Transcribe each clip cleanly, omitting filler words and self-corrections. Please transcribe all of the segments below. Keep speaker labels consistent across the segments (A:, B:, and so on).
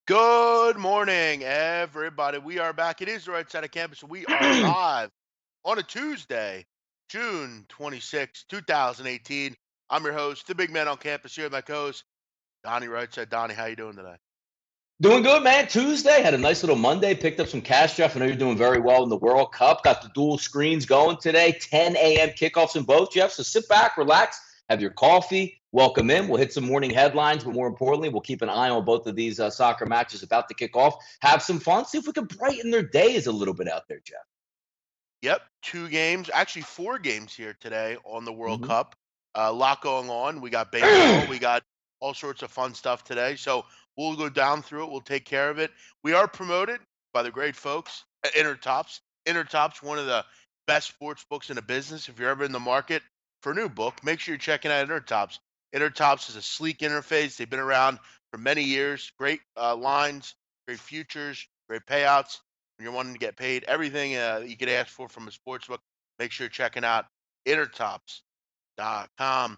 A: Good morning, everybody. We are back. It is the right side of campus. We are live on a Tuesday, June 26, 2018. I'm your host, the big man on campus here with my co-host, Donnie Rightside. Donnie, how you doing today?
B: Doing good, man. Tuesday had a nice little Monday. Picked up some cash, Jeff. I know you're doing very well in the World Cup. Got the dual screens going today. 10 a.m. kickoffs in both, Jeff. So sit back, relax, have your coffee. Welcome in. We'll hit some morning headlines, but more importantly, we'll keep an eye on both of these soccer matches about to kick off. Have some fun. See if we can brighten their days a little bit out there, Jeff.
A: Yep, two games, actually four games here today on the World
B: Mm-hmm.
A: Cup. A lot going on. We got baseball. We got all sorts of fun stuff today. So we'll go down through it. We'll take care of it. We are promoted by the great folks at Intertops. Intertops, one of the best sports books in the business. If you're ever in the market for a new book, make sure you're checking out Intertops. Intertops is a sleek interface. They've been around for many years. Great lines, great futures, great payouts when you're wanting to get paid, everything you could ask for from a sportsbook, make sure you're checking out intertops.com.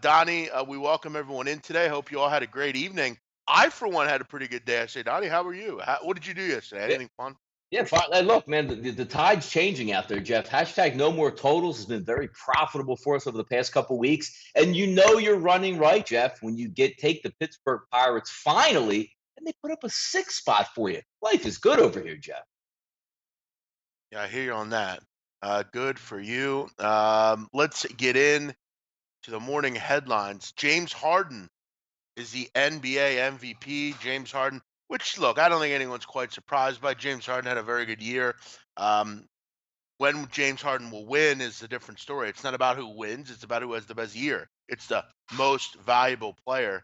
A: Donnie, we welcome everyone in today. Hope you all had a great evening. I, for one, had a pretty good day. I say, Donnie, how were you? What did you do yesterday?
B: Yeah,
A: Anything fun?
B: yeah, fine. Look, man, the tide's changing out there, Jeff. Hashtag no more totals has been very profitable for us over the past couple weeks. And you know you're running right, Jeff, when you take the Pittsburgh Pirates finally, and they put up a 6 spot for you. Life is good over here, Jeff.
A: Yeah, I hear you on that. Good for you. Let's get in to the morning headlines. James Harden is the NBA MVP. James Harden, which, look, I don't think anyone's quite surprised by. James Harden had a very good year. Um, when James Harden will win is a different story. It's not about who wins, it's about who has the best year. It's the most valuable player.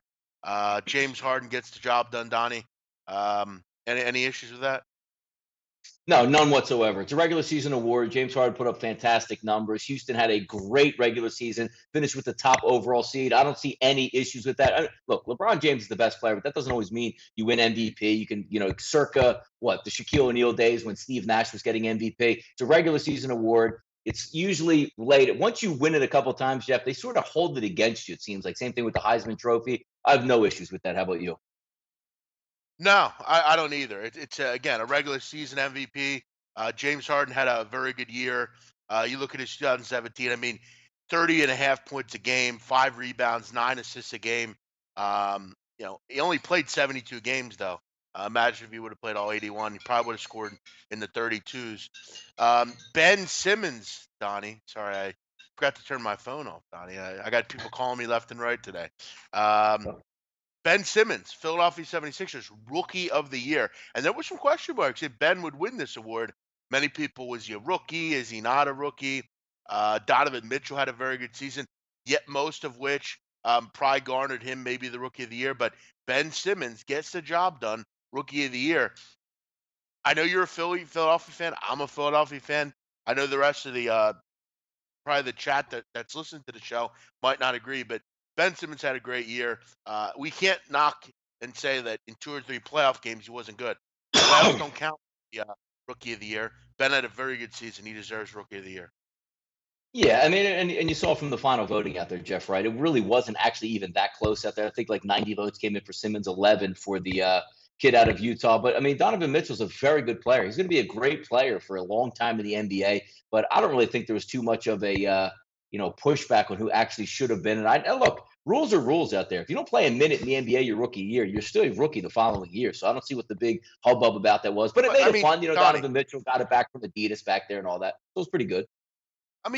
A: James Harden gets the job done, Donnie. Any issues with that?
B: No, none whatsoever. It's a regular season award. James Harden put up fantastic numbers. Houston had a great regular season, finished with the top overall seed. I don't see any issues with that. Look, LeBron James is the best player, but that doesn't always mean you win MVP. You can, circa what the Shaquille O'Neal days when Steve Nash was getting MVP. It's a regular season award. It's usually late. Once you win it a couple of times, Jeff, they sort of hold it against you. It seems like same thing with the Heisman Trophy. I have no issues with that. How about you?
A: No, I don't either. It's again a regular season MVP. James Harden had a very good year. You look at his 2017. I mean, 30 and a half points a game, 5 rebounds, 9 assists a game. He only played 72 games though. Imagine if he would have played all 81, he probably would have scored in the 32s. Ben Simmons, Donnie. Sorry, I forgot to turn my phone off, Donnie. I got people calling me left and right today. Um, Ben Simmons, Philadelphia 76ers, Rookie of the Year. And there was some question marks if Ben would win this award. Many people, was he a rookie? Is he not a rookie? Donovan Mitchell had a very good season, yet most of which probably garnered him maybe the Rookie of the Year. But Ben Simmons gets the job done, Rookie of the Year. I know you're a Philadelphia fan. I'm a Philadelphia fan. I know the rest of the probably the chat that's listening to the show might not agree, but Ben Simmons had a great year. We can't knock and say that in 2 or 3 playoff games he wasn't good. Playoffs don't count the Rookie of the Year. Ben had a very good season. He deserves Rookie of the Year.
B: Yeah, I mean, and you saw from the final voting out there, Jeff, right? It really wasn't actually even that close out there. I think like 90 votes came in for Simmons, 11 for the kid out of Utah. But I mean, Donovan Mitchell's a very good player. He's going to be a great player for a long time in the NBA. But I don't really think there was too much of a pushback on who actually should have been. And look, rules are rules out there. If you don't play a minute in the NBA your rookie year, you're still a rookie the following year. So I don't see what the big hubbub about that was. But it
A: But
B: made
A: I
B: it
A: mean,
B: fun.
A: Donnie,
B: Donovan Mitchell got it back from Adidas back there and all that. So it was pretty good.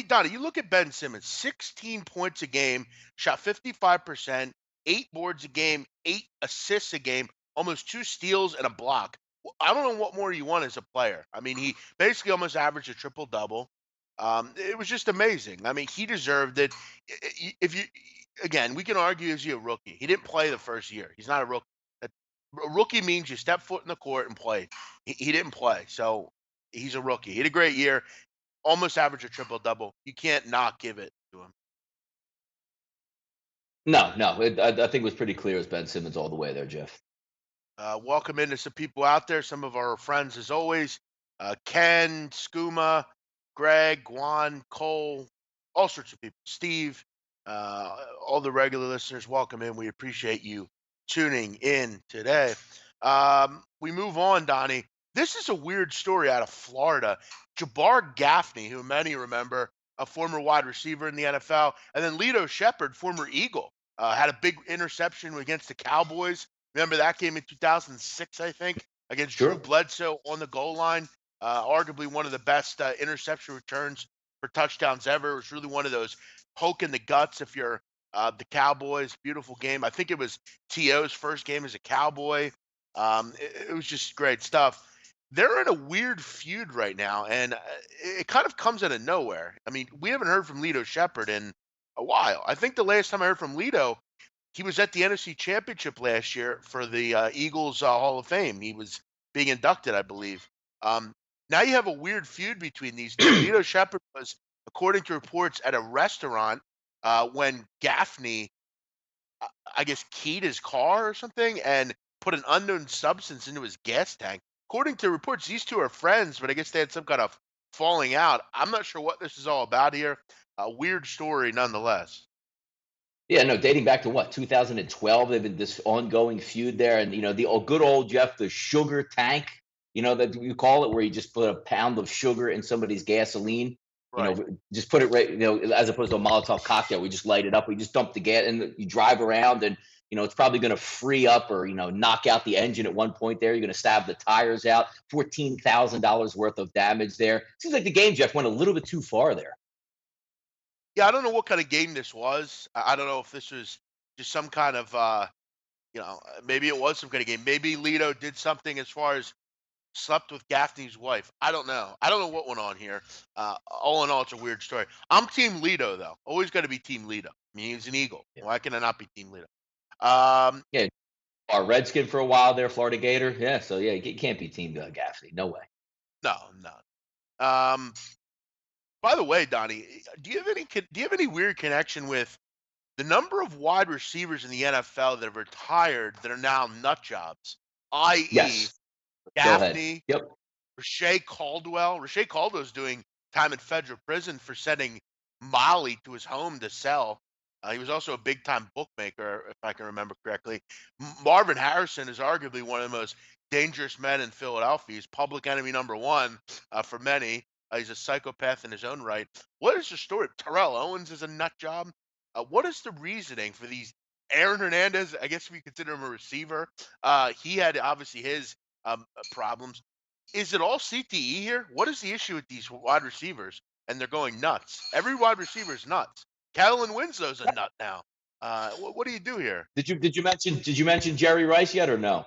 A: Donnie, you look at Ben Simmons, 16 points a game, shot 55%, 8 boards a game, 8 assists a game, almost 2 steals and a block. I don't know what more you want as a player. I mean, he basically almost averaged a triple double. It was just amazing. I mean, he deserved it. If you again, we can argue is he a rookie? He didn't play the first year. He's not a rookie. A rookie means you step foot in the court and play. He didn't play, so he's a rookie. He had a great year, almost averaged a triple double. You can't not give it to him.
B: No, no, I think it was pretty clear as Ben Simmons all the way there, Jeff.
A: Welcome into some people out there. Some of our friends, as always. Ken, Skooma, Greg, Juan, Cole, all sorts of people. Steve, all the regular listeners, welcome in. We appreciate you tuning in today. We move on, Donnie. This is a weird story out of Florida. Jabbar Gaffney, who many remember, a former wide receiver in the NFL, and then Lito Shepherd, former Eagle, had a big interception against the Cowboys. Remember that game in 2006, I think, against Drew
B: Sure.
A: Bledsoe on the goal line. Arguably one of the best interception returns for touchdowns ever. It was really one of those poke in the guts if you're the Cowboys. Beautiful game. I think it was T.O.'s first game as a Cowboy. It was just great stuff. They're in a weird feud right now, and it kind of comes out of nowhere. I mean, we haven't heard from Lito Shepherd in a while. I think the last time I heard from Lito, he was at the NFC Championship last year for the Eagles Hall of Fame. He was being inducted, I believe. Um, Now you have a weird feud between these two. Lito Shepherd was, according to reports, at a restaurant when Gaffney I guess, keyed his car or something and put an unknown substance into his gas tank. According to reports, these two are friends, but I guess they had some kind of falling out. I'm not sure what this is all about here. A weird story nonetheless.
B: Yeah, no, dating back to what, 2012, they've been this ongoing feud there. And, the good old Jeff, the sugar tank, that you call it, where you just put a pound of sugar in somebody's gasoline,
A: Right.
B: just put it right, as opposed to a Molotov cocktail, we just light it up, we just dump the gas and you drive around and, it's probably going to free up or, knock out the engine at one point there. You're going to stab the tires out, $14,000 worth of damage there. Seems like the game, Jeff, went a little bit too far there.
A: Yeah, I don't know what kind of game this was. I don't know if this was just some kind of, maybe it was some kind of game. Maybe Lito did something as far as slept with Gaffney's wife. I don't know. I don't know what went on here. All in all, it's a weird story. I'm Team Lito, though. Always got to be Team Lito. I mean, he's an Eagle.
B: Yeah.
A: Why can I not be Team Lito? Um,
B: Yeah, our Redskin for a while there, Florida Gator. Yeah, so yeah, you can't be Team Gaffney. No way.
A: no, no. By the way, Donnie, do you have any weird connection with the number of wide receivers in the NFL that have retired that are now nut jobs, i.e.,
B: Yes. Go ahead.
A: Gaffney,
B: Yep.
A: Rashay Caldwell's doing time in federal prison for sending Molly to his home to sell. He was also a big time bookmaker, if I can remember correctly. Marvin Harrison is arguably one of the most dangerous men in Philadelphia. He's public enemy number one for many. He's a psychopath in his own right. What is the story? Terrell Owens is a nut job. What is the reasoning for these? Aaron Hernandez, I guess we consider him a receiver. He had obviously his problems. Is it all CTE here? What is the issue with these wide receivers? And they're going nuts. Every wide receiver is nuts. Kellen Winslow's a nut now. What do you do here?
B: Did you mention Jerry Rice yet or no?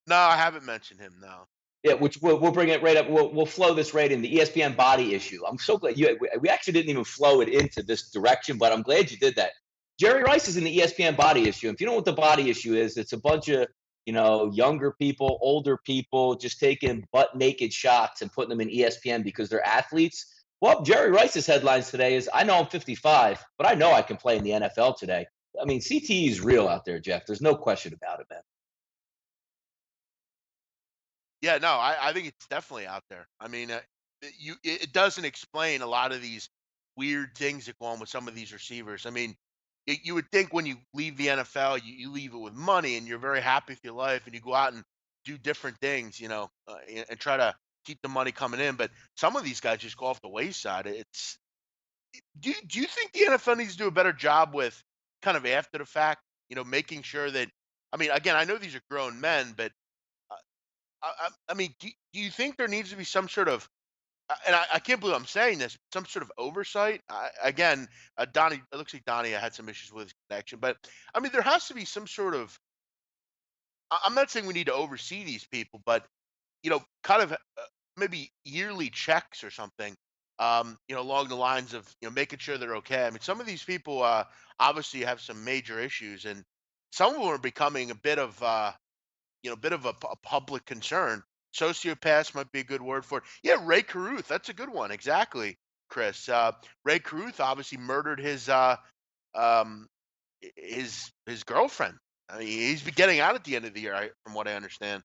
A: No, I haven't mentioned him. No.
B: Yeah, which we'll bring it right up. We'll flow this right in the ESPN body issue. I'm so glad we actually didn't even flow it into this direction, but I'm glad you did that. Jerry Rice is in the ESPN body issue. If you know what the body issue is, it's a bunch of younger people, older people just taking butt naked shots and putting them in ESPN because they're athletes. Well, Jerry Rice's headlines today is I know I'm 55, but I know I can play in the NFL today. I mean, CTE is real out there, Jeff. There's no question about it, man.
A: Yeah, no, I think it's definitely out there. I mean, it doesn't explain a lot of these weird things that go on with some of these receivers. I mean, you would think when you leave the NFL, you leave it with money and you're very happy with your life and you go out and do different things, and try to keep the money coming in. But some of these guys just go off the wayside. Do you think the NFL needs to do a better job with kind of after the fact, making sure that, I mean, again, I know these are grown men, but uh, I mean, do you think there needs to be some sort of, and I can't believe I'm saying this, some sort of oversight? Again, Donnie, it looks like Donnie had some issues with his connection, but I mean, there has to be some sort of, I'm not saying we need to oversee these people, but, kind of maybe yearly checks or something, along the lines of, making sure they're okay. I mean, some of these people obviously have some major issues, and some of them are becoming a bit of, a public concern. Sociopaths might be a good word for it. Yeah, Ray Caruth, that's a good one. Exactly, Chris. Ray Caruth obviously murdered um, his girlfriend. I mean, he's be getting out at the end of the year, from what I understand.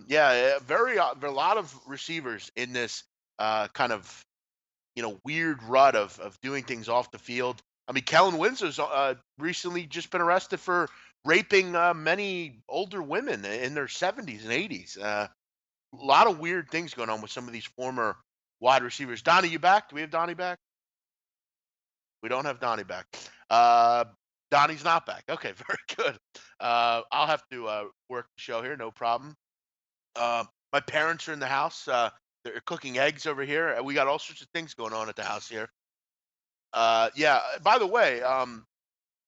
A: Yeah, there are a lot of receivers in this kind of weird rut of doing things off the field. I mean, Kellen Windsor's recently just been arrested for raping many older women in their 70s and 80s. A lot of weird things going on with some of these former wide receivers. Donnie, you back? Do we have Donnie back? We don't have Donnie back. Uh, Donnie's not back. Okay, very good. I'll have to work the show here, no problem. My parents are in the house. They're cooking eggs over here. We got all sorts of things going on at the house here. Yeah. By the way,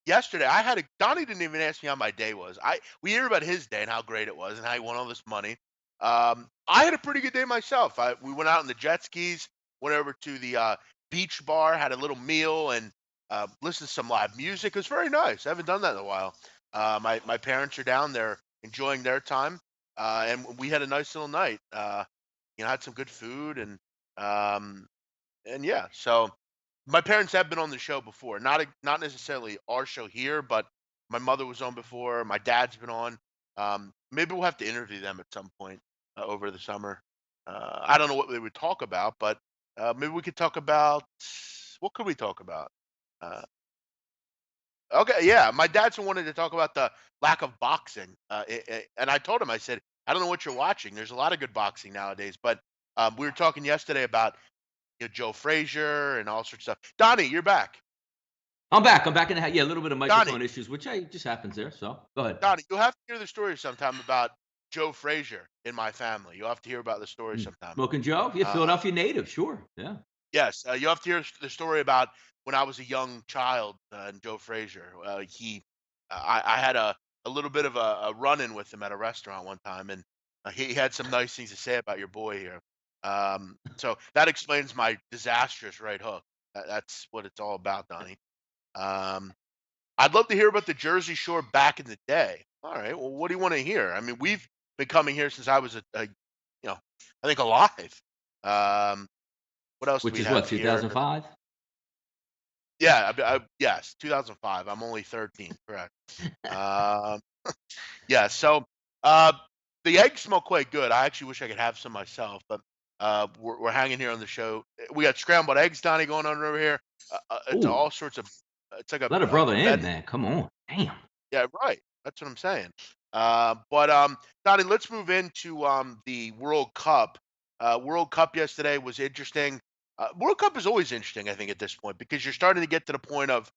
A: yesterday I had a Donnie didn't even ask me how my day was. We hear about his day and how great it was and how he won all this money. I had a pretty good day myself. We went out on the jet skis, went over to the beach bar, had a little meal, and listened to some live music. It was very nice. I haven't done that in a while. My parents are down there enjoying their time, and we had a nice little night. Had some good food um, and yeah, so my parents have been on the show before. Not necessarily our show here, but my mother was on before. My dad's been on. Maybe we'll have to interview them at some point over the summer. I don't know what they would talk about, but maybe we could talk about what could we talk about? Uh, okay, yeah, my dad's wanted to talk about the lack of boxing, and I told him I said I don't know what you're watching. There's a lot of good boxing nowadays, but we were talking yesterday about Joe Frazier and all sorts of stuff. Donnie, you're back.
B: I'm back. I'm back in the yeah, a little bit of
A: Donnie,
B: microphone issues, which just happens there. So go ahead.
A: Donnie, you'll have to hear the story sometime about Joe Frazier in my family. You'll have to hear about the story sometime.
B: Smoking Joe, yeah,
A: Uh,
B: Philadelphia native, sure, yeah.
A: yes, you'll have to hear the story about when I was a young child and Joe Frazier. I had a little bit of a run-in with him at a restaurant one time, and he had some nice things to say about your boy here. So that explains my disastrous right hook. That's what it's all about, Donnie. Um, I'd love to hear about the Jersey Shore back in the day. All right. Well, what do you want to hear? I mean, we've been coming here since I was I think alive. Um, what else do
B: Which
A: we
B: is what,
A: have here?
B: 2005?
A: Yeah, yes, 2005. I'm only 13, correct. Um, yeah. So uh, the eggs smell quite good. I actually wish I could have some myself, but we're hanging here on the show. We got scrambled eggs, Donnie, going on over here. It's
B: Ooh,
A: all sorts of. It's like
B: let a brother
A: a
B: in,
A: bed.
B: man. Come on. Damn.
A: Yeah, right. That's what I'm saying. But Donnie, let's move into the World Cup. World Cup yesterday was interesting. World Cup is always interesting, I think, at this point because you're starting to get to the point of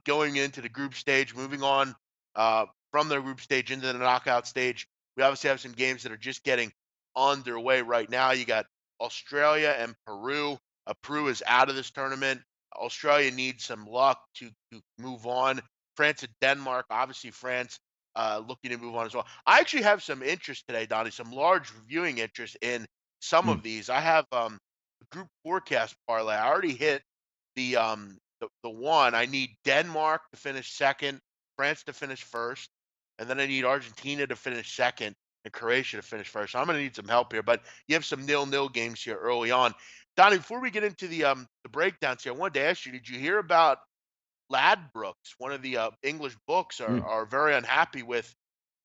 A: going into the group stage, moving on from the group stage into the knockout stage. We obviously have some games that are just getting underway right now. You got Australia and Peru. Peru is out of this tournament. Australia needs some luck to move on. France and Denmark. Obviously, France looking to move on as well. I actually have some interest today, Donnie, some large viewing interest in some
B: Mm,
A: of these. I have a group forecast parlay. I already hit the one. I need Denmark to finish second, France to finish first, and then I need Argentina to finish second and Croatia to finish first. So I'm going to need some help here, but you have some nil-nil games here early on. Donnie, before we get into the breakdowns here, I wanted to ask you: did you hear about Ladbrokes, one of the English books,
B: mm.
A: are very unhappy with.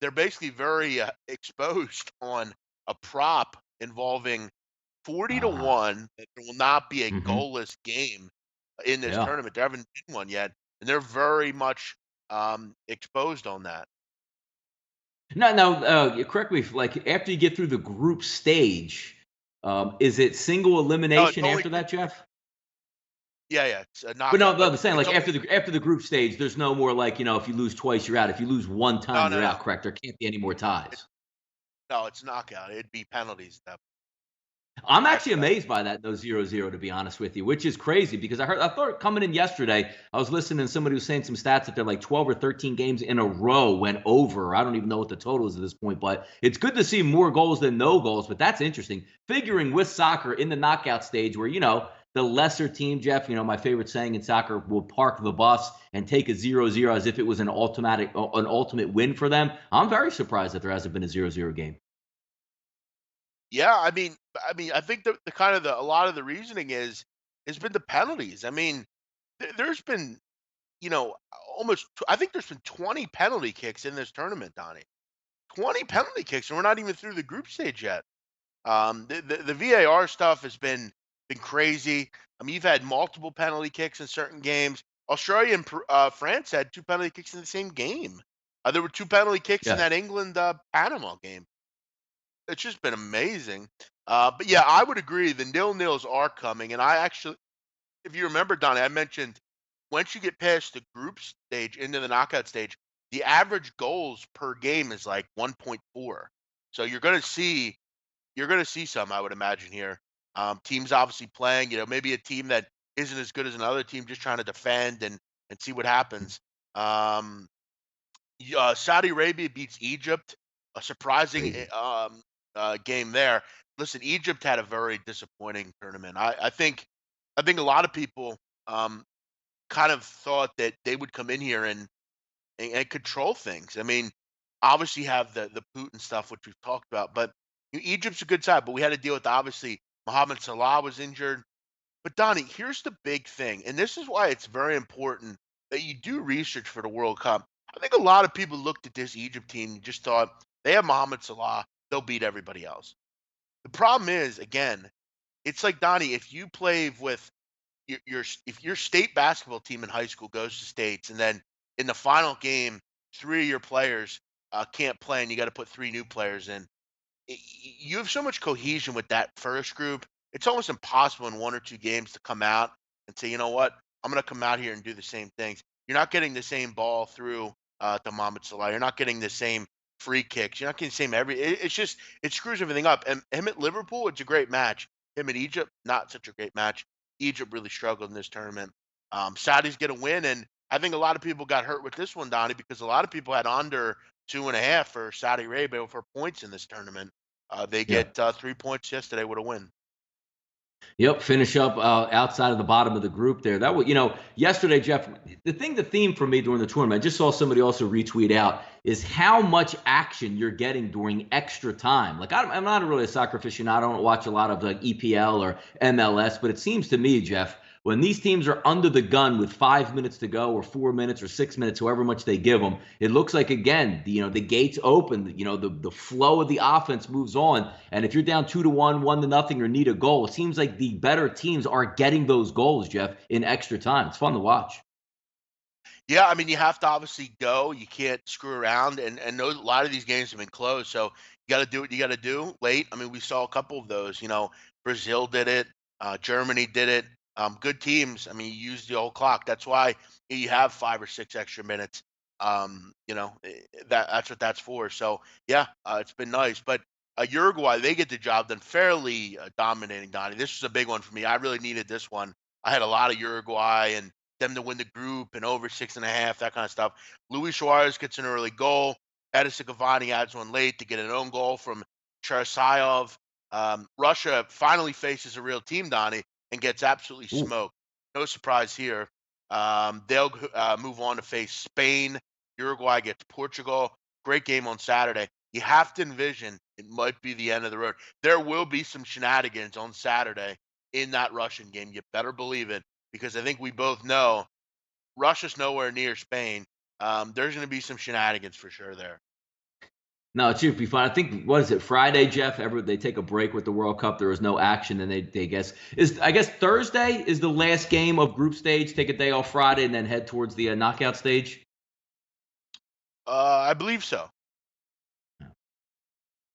A: They're basically very exposed on a prop involving 40 to
B: Ah,
A: 1 that there will not be a
B: mhm.
A: goalless game in this
B: Yeah.
A: tournament. There haven't been one yet, and they're very much exposed on that.
B: Now, correct me if, like, after you get through the group stage, is it single
A: No, it's
B: elimination
A: only
B: after
A: group.
B: that, Jeff?
A: Yeah, yeah, it's a
B: But no,
A: knockout,
B: no,
A: but
B: I'm saying,
A: it's
B: like,
A: only
B: after the group stage, there's no more, like, if you lose twice, you're out. If you lose one
A: no,
B: time,
A: no,
B: you're
A: no,
B: out, correct? There can't be any more
A: it,
B: ties.
A: no, it's knockout. It'd be penalties
B: I'm actually
A: after that.
B: amazed by that, those 0-0, to be honest with you, which is crazy because I thought coming in yesterday, I was listening to somebody who was saying some stats that they're like 12 or 13 games in a row went over. I don't even know what the total is at this point, but it's good to see more goals than no goals. But that's interesting. Figuring with soccer in the knockout stage where, the lesser team, Jeff, my favorite saying in soccer, will park the bus and take a 0-0 as if it was an ultimate win for them. I'm very surprised that there hasn't been a 0-0 game.
A: Yeah, I think the kind of a lot of the reasoning has been the penalties. I mean, there's been almost I think there's been 20 penalty kicks in this tournament, Donnie. 20 penalty kicks, and we're not even through the group stage yet. The VAR stuff has been crazy. I mean, you've had multiple penalty kicks in certain games. Australia and France had two penalty kicks in the same game. There were 2 penalty kicks in
B: Yeah.
A: that England, Panama game. It's just been amazing. But yeah, I would agree. The nil-nils are coming, and I actually, if you remember, Donnie, I mentioned once you get past the group stage into the knockout stage, the average goals per game is like 1.4. So you're gonna see some, I would imagine here. Teams obviously playing, maybe a team that isn't as good as another team, just trying to defend and see what happens. Um, Saudi Arabia beats Egypt, a surprising
B: Crazy.
A: game there. Listen, Egypt had a very disappointing tournament. I think a lot of people um, kind of thought that they would come in here and control things. I mean, obviously you have the Putin stuff, which we've talked about, but Egypt's a good side. But we had to deal with obviously Mohamed Salah was injured. But Donnie, here's the big thing, and this is why it's very important that you do research for the World Cup. I think a lot of people looked at this Egypt team and just thought they have Mohamed Salah, they'll beat everybody else. The problem is, again, it's like Donnie, if you play with if your state basketball team in high school goes to states, and then in the final game, three of your players can't play, and you got to put three new players in, you have so much cohesion with that first group. It's almost impossible in one or two games to come out and say, you know what, I'm going to come out here and do the same things. You're not getting the same ball through to Mohamed Salah. You're not getting the same free kicks. You're not getting the same it's just it screws everything up. And him at Liverpool, it's a great match. Him at Egypt, not such a great match. Egypt really struggled in this tournament. Saudi's going to win, and I think a lot of people got hurt with this one, Donnie, because a lot of people had under 2.5 for Saudi Arabia for points in this tournament. They
B: Yeah.
A: get 3 points yesterday with a win.
B: Yep, finish up outside of the bottom of the group there. That was, yesterday, Jeff. The theme for me during the tournament, I just saw somebody also retweet out, is how much action you're getting during extra time. Like I'm not really a soccer aficionado. I don't watch a lot of like EPL or MLS, but it seems to me, Jeff, when these teams are under the gun with 5 minutes to go, or 4 minutes, or 6 minutes, however much they give them, it looks like again, the gates open. The flow of the offense moves on, and if you're down 2-1, 1-0, or need a goal, it seems like the better teams are getting those goals, Jeff, in extra time. It's fun to watch.
A: Yeah, I mean, you have to obviously go. You can't screw around, and those, a lot of these games have been closed, so you got to do what you got to do late. I mean, we saw a couple of those. Brazil did it, Germany did it. Good teams. I mean, you use the whole clock. That's why you have 5 or 6 extra minutes. That's what that's for. So yeah, it's been nice. But Uruguay, they get the job done, fairly dominating. Donnie, this was a big one for me. I really needed this one. I had a lot of Uruguay and them to win the group and over 6.5, that kind of stuff. Luis Suarez gets an early goal. Edison Cavani adds one late to get an own goal from Cherasayov. Russia finally faces a real team, Donnie, and gets absolutely
B: Ooh.
A: smoked. No surprise here. They'll move on to face Spain. Uruguay gets Portugal. Great game on Saturday. You have to envision it might be the end of the road. There will be some shenanigans on Saturday in that Russian game. You better believe it, because I think we both know Russia's nowhere near Spain. There's going to be some shenanigans for sure there.
B: No, it should be fun. I think, what is it, Friday, Jeff? Ever they take a break with the World Cup, there was no action, and they guess is I guess Thursday is the last game of group stage. Take a day off Friday and then head towards the knockout stage.
A: I believe so.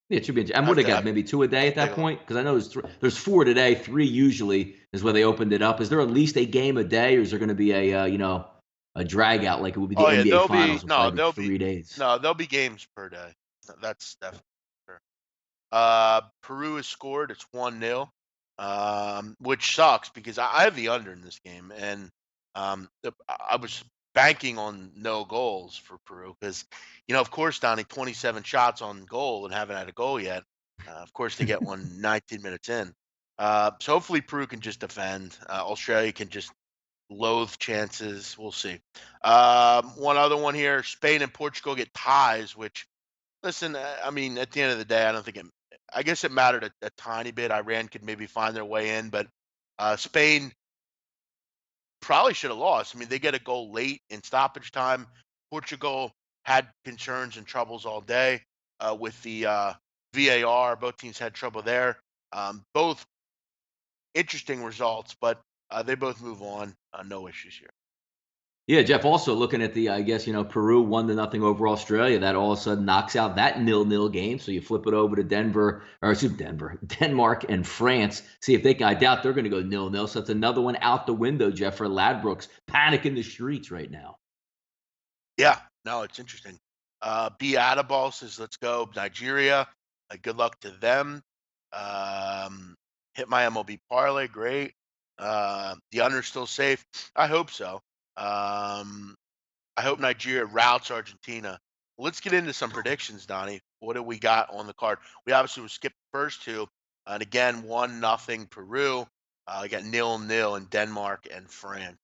B: Yeah, it should be. And
A: I
B: what
A: have
B: they
A: to, I
B: got?
A: have,
B: Maybe two a
A: I
B: day
A: have
B: at
A: to take
B: that
A: a look.
B: point? Because I know there's four today. Three usually is where they opened it up. Is there at least a game a day, or is there going to be a drag out like it would be the
A: Oh yeah,
B: NBA Finals? Will probably be
A: there'll be
B: 3 days.
A: no, there'll be games per day. That's definitely sure. Peru has scored. It's 1-0, which sucks because I have the under in this game, and I was banking on no goals for Peru because, of course, Donnie, 27 shots on goal and haven't had a goal yet. Of course, they get one 19 minutes in. So hopefully Peru can just defend. Australia can just loathe chances. We'll see. One other one here: Spain and Portugal get ties, which, listen, I mean, at the end of the day, I don't think it. I guess it mattered a tiny bit. Iran could maybe find their way in, but Spain probably should have lost. I mean, they get a goal late in stoppage time. Portugal had concerns and troubles all day with the VAR. Both teams had trouble there. Both interesting results, but they both move on. No issues here.
B: Yeah, Jeff. Also looking at the, I guess Peru 1-0 over Australia. That all of a sudden knocks out that 0-0 game. So you flip it over to Denmark and France. See if they can. I doubt they're going to go 0-0. So it's another one out the window, Jeff, for Ladbrokes. Panic in the streets right now.
A: Yeah, no, it's interesting. B Adabal says, "Let's go Nigeria." Good luck to them. Um, hit my MLB parlay. Great. The under's still safe. I hope so. Um, I hope Nigeria routs Argentina. Let's get into some predictions, Donnie. What do we got on the card? We obviously will skip the first two, and again, 1-0 Peru. I got 0-0 in Denmark and France.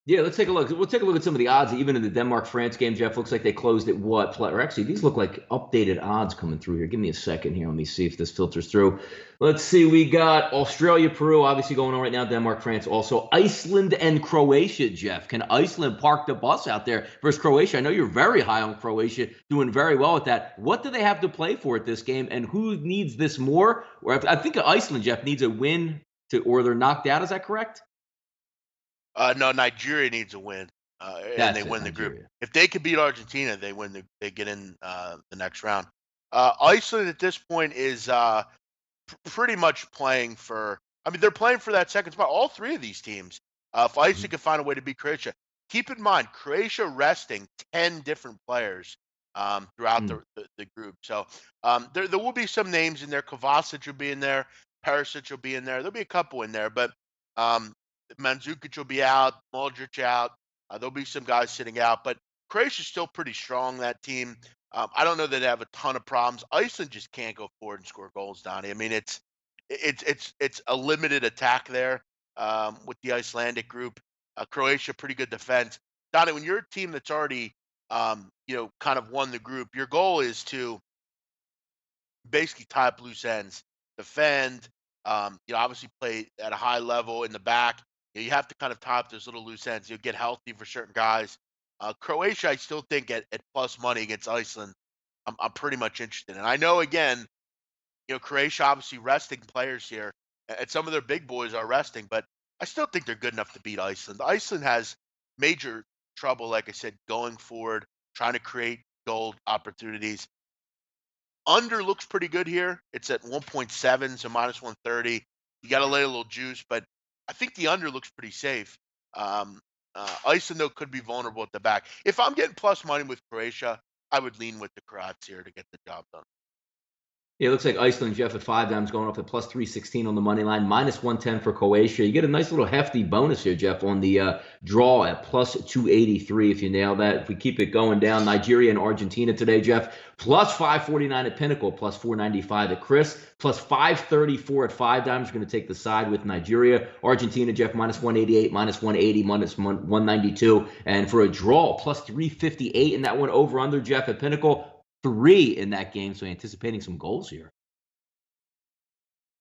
B: Yeah, let's take a look. We'll take a look at some of the odds, even in the Denmark-France game. Jeff, looks like they closed at what? Or actually, these look like updated odds coming through here. Give me a second here. Let me see if this filters through. Let's see. We got Australia, Peru, obviously going on right now. Denmark, France, also Iceland and Croatia. Jeff, can Iceland park the bus out there versus Croatia? I know you're very high on Croatia, doing very well with that. What do they have to play for at this game, and who needs this more? Or I think Iceland, Jeff, needs a win or they're knocked out. Is that correct?
A: No, Nigeria needs a win, and they
B: That's it,
A: win the group.
B: Nigeria.
A: If they could beat Argentina, they win. They get in the next round. Iceland at this point is pretty much playing for. I mean, they're playing for that second spot. All three of these teams. If Iceland can find a way to beat Croatia, keep in mind Croatia resting 10 different players throughout
B: Mm.
A: the group. So there will be some names in there. Kovacic will be in there. Perisic will be in there. There'll be a couple in there, but um, Mandzukic will be out. Modric out. There'll be some guys sitting out, but Croatia's still pretty strong. That team. I don't know that they have a ton of problems. Iceland just can't go forward and score goals, Donnie. I mean, it's a limited attack there with the Icelandic group. Croatia, pretty good defense. Donnie, when you're a team that's already kind of won the group, your goal is to basically tie up loose ends, defend. Obviously play at a high level in the back. You have to kind of tie up those little loose ends. You'll get healthy for certain guys. Croatia, I still think at plus money against Iceland, I'm pretty much interested. And I know again, Croatia obviously resting players here, and some of their big boys are resting, but I still think they're good enough to beat Iceland. Iceland has major trouble, like I said, going forward, trying to create goal opportunities. Under looks pretty good here. It's at 1.7, so minus 130. You got to lay a little juice, but I think the under looks pretty safe. Iceland, though, could be vulnerable at the back. If I'm getting plus money with Croatia, I would lean with the Croats here to get the job done.
B: Yeah, it looks like Iceland, Jeff, at 5 dimes going off at plus 316 on the money line, minus 110 for Croatia. You get a nice little hefty bonus here, Jeff, on the draw at plus 283 if you nail that. If we keep it going down, Nigeria and Argentina today, Jeff, plus 549 at Pinnacle, plus 495 at Chris, plus 534 at 5 dimes. We're going to take the side with Nigeria. Argentina, Jeff, minus 188, minus 180, minus 192. And for a draw, plus 358 in that one over under, Jeff, at Pinnacle. 3 in that game, so anticipating some goals here.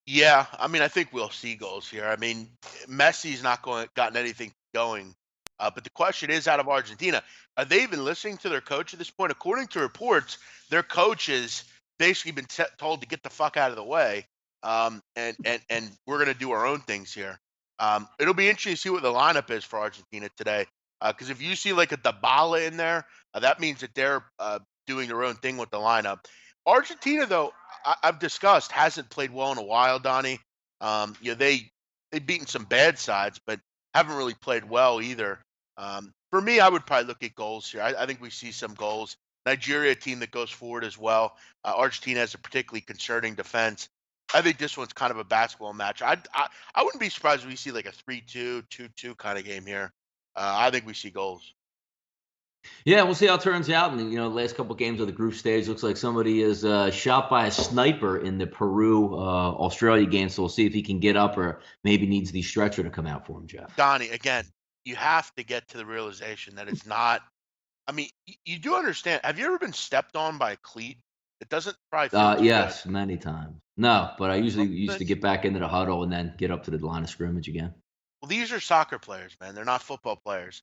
A: Yeah, I mean, I think we'll see goals here. I mean, Messi's not gotten anything going, but the question is, out of Argentina, are they even listening to their coach at this point? According to reports, their coach has basically been told to get the fuck out of the way, and we're gonna do our own things here. It'll be interesting to see what the lineup is for Argentina today, because if you see like a Dybala in there, that means that they're doing their own thing with the lineup. Argentina, though, I've discussed hasn't played well in a while, Donnie. They've beaten some bad sides, but haven't really played well either. For me, I would probably look at goals here. I think we see some goals. Nigeria, a team that goes forward as well. Argentina has a particularly concerning defense. I think this one's kind of a basketball match. I wouldn't be surprised if we see like a 3-2, 2-2 kind of game here. I think we see goals.
B: Yeah, we'll see how it turns out. And the last couple games of the group stage looks like somebody is shot by a sniper in the Peru Australia game. So we'll see if he can get up or maybe needs the stretcher to come out for him, Jeff.
A: Donnie, again, you have to get to the realization that it's not. I mean, you do understand. Have you ever been stepped on by a cleat? It doesn't probably feel too good.
B: Yes, many times. No, but I usually
A: Well,
B: used to get back into the huddle and then get up to the line of scrimmage again.
A: these are soccer players, man. They're not football players.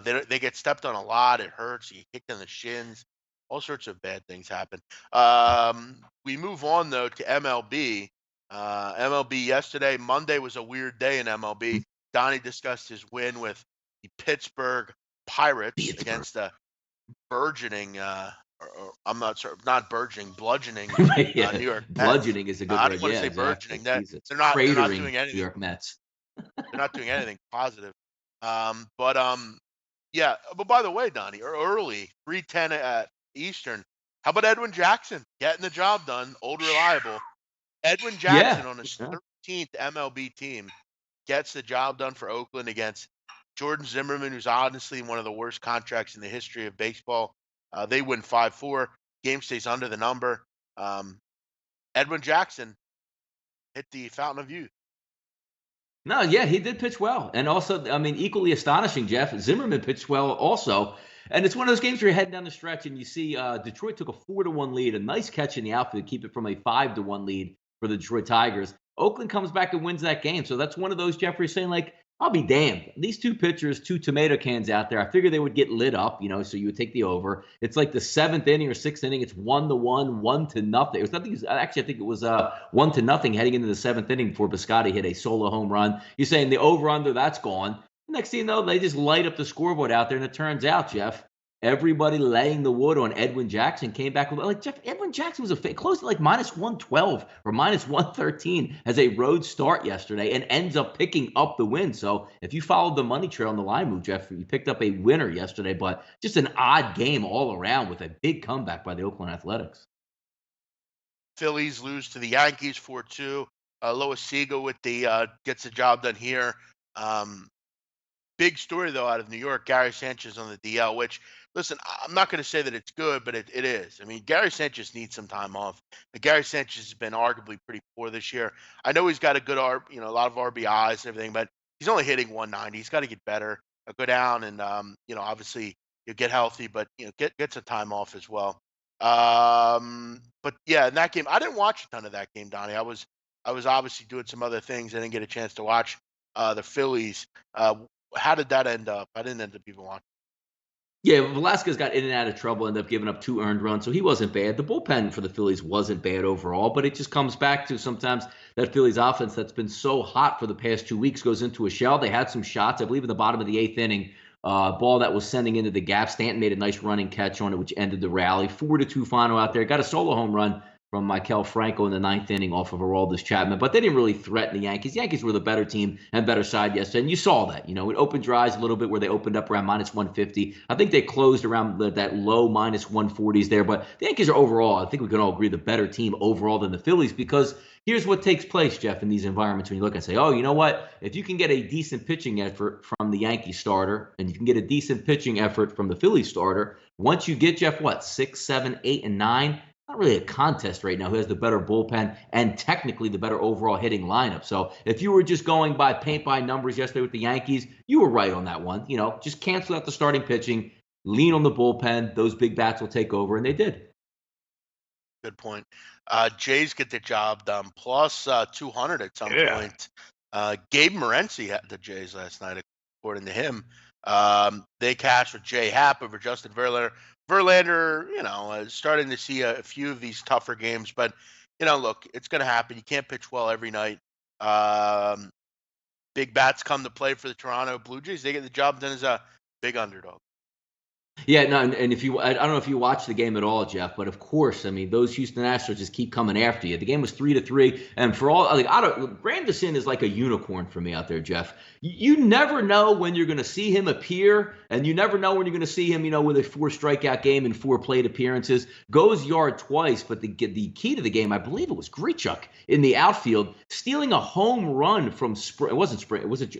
A: They get stepped on a lot. It hurts. You get kicked in the shins. All sorts of bad things happen. We move on though to MLB. MLB yesterday, Monday was a weird day in MLB. Donnie discussed his win with the Pittsburgh Pirates against the burgeoning, or I'm not sure, not burgeoning, bludgeoning
B: Yeah,
A: New York Mets.
B: bludgeoning is a good
A: I
B: word.
A: didn't want to
B: Yeah,
A: say
B: exactly.
A: burgeoning. That
B: Jesus.
A: they're not
B: Cratering
A: doing
B: New
A: anything.
B: York Mets.
A: They're not doing anything positive. But yeah. But by the way, Donnie, early 3:10 at Eastern. How about Edwin Jackson getting the job done? Old reliable. Edwin
B: Yeah.
A: Jackson on his
B: Yeah.
A: 13th MLB team gets the job done for Oakland against Jordan Zimmerman, who's honestly one of the worst contracts in the history of baseball. They win 5-4. Game stays under the number. Um, Edwin Jackson hit the fountain of youth.
B: No, yeah, he did pitch well. And also, I mean, equally astonishing, Jeff, Zimmerman pitched well also. And it's one of those games where you're heading down the stretch and you see Detroit took a 4-1 lead, a nice catch in the outfield to keep it from a 5-1 lead for the Detroit Tigers. Oakland comes back and wins that game. So that's one of those, Jeffrey, saying, like, I'll be damned. These two pitchers, two tomato cans out there. I figure they would get lit up, so you would take the over. It's like the seventh inning or sixth inning. It's 1-1, 1-0. It was nothing. Actually, I think it was 1-0 heading into the seventh inning before Biscotti hit a solo home run. You're saying the over under, that's gone. Next thing you know, they just light up the scoreboard out there, and it turns out, Jeff, everybody laying the wood on Edwin Jackson came back with, like, Jeff, Edwin Jackson was close to like minus 112 or minus 113 as a road start yesterday and ends up picking up the win. So if you followed the money trail on the line move, Jeff, you picked up a winner yesterday, but just an odd game all around with a big comeback by the Oakland Athletics.
A: Phillies lose to the Yankees 4-2. Lois Siegel with the gets the job done here. Um, Big story though out of New York, Gary Sanchez on the DL, which listen, I'm not going to say that it's good, but it is. I mean, Gary Sanchez needs some time off. Gary Sanchez has been arguably pretty poor this year. I know he's got a good a lot of RBIs and everything, but he's only hitting 190. He's got to get better, go down, and obviously you get healthy, but get some time off as well. But yeah, in that game, I didn't watch a ton of that game, Donnie. I was obviously doing some other things. I didn't get a chance to watch the Phillies. How did that end up? I didn't end up even watching.
B: Yeah, Velasquez got in and out of trouble, ended up giving up 2 earned runs, so he wasn't bad. The bullpen for the Phillies wasn't bad overall, but it just comes back to sometimes that Phillies offense that's been so hot for the past 2 weeks goes into a shell. They had some shots, I believe, in the bottom of the 8th inning. Ball that was sending into the gap. Stanton made a nice running catch on it, which ended the rally. 4-2 final out there. Got a solo home run from Michael Franco in the 9th inning off of Aroldis Chapman, but they didn't really threaten the Yankees. The Yankees were the better team and better side yesterday, and you saw that. It opened your eyes a little bit where they opened up around minus 150. I think they closed around that low minus 140s there, but the Yankees are overall, I think we can all agree, the better team overall than the Phillies, because here's what takes place, Jeff, in these environments when you look and say, oh, you know what? If you can get a decent pitching effort from the Yankee starter and you can get a decent pitching effort from the Phillies starter, once you get, Jeff, 6, 7, 8, and 9, not really a contest right now who has the better bullpen and technically the better overall hitting lineup. So if you were just going by paint by numbers yesterday with the Yankees, you were right on that one. Just cancel out the starting pitching, lean on the bullpen. Those big bats will take over, and they did.
A: Good point. Jays get the job done, plus 200 at some point. Gabe Morency had the Jays last night, according to him. They cashed with Jay Happ over Justin Verlander. Verlander, starting to see a few of these tougher games, but look, it's going to happen. You can't pitch well every night. Big bats come to play for the Toronto Blue Jays. They get the job done as a big underdog.
B: Yeah, no, and I don't know if you watched the game at all, Jeff, but of course, I mean, those Houston Astros just keep coming after you. The game was 3-3, and for all, like, Granderson is like a unicorn for me out there, Jeff. You never know when you're going to see him appear, and you never know when you're going to see him, with a 4 strikeout game and 4 plate appearances. Goes yard twice, but the key to the game, I believe it was Grichuk in the outfield, stealing a home run from it was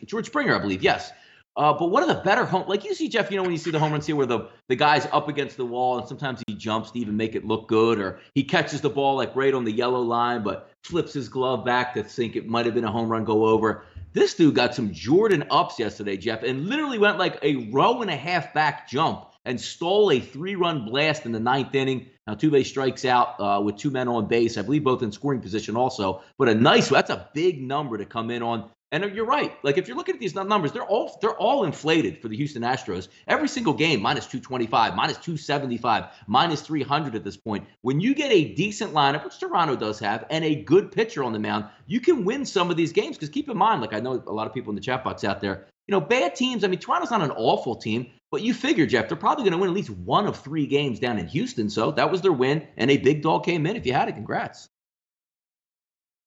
B: George Springer, I believe, yes. But one of the better like you see, Jeff, when you see the home runs here where the guy's up against the wall and sometimes he jumps to even make it look good, or he catches the ball like right on the yellow line but flips his glove back to think it might have been a home run go over. This dude got some Jordan ups yesterday, Jeff, and literally went like a row and a half back jump and stole a 3-run blast in the 9th inning. Now, Tuve strikes out with 2 men on base, I believe both in scoring position also. But that's a big number to come in on. And you're right. Like, if you're looking at these numbers, they're all inflated for the Houston Astros. Every single game, minus 225, minus 275, minus 300 at this point. When you get a decent lineup, which Toronto does have, and a good pitcher on the mound, you can win some of these games. Because keep in mind, like I know a lot of people in the chat box out there, bad teams. I mean, Toronto's not an awful team, but you figure, Jeff, they're probably going to win at least one of 3 games down in Houston. So that was their win, and a big dog came in. If you had it, congrats.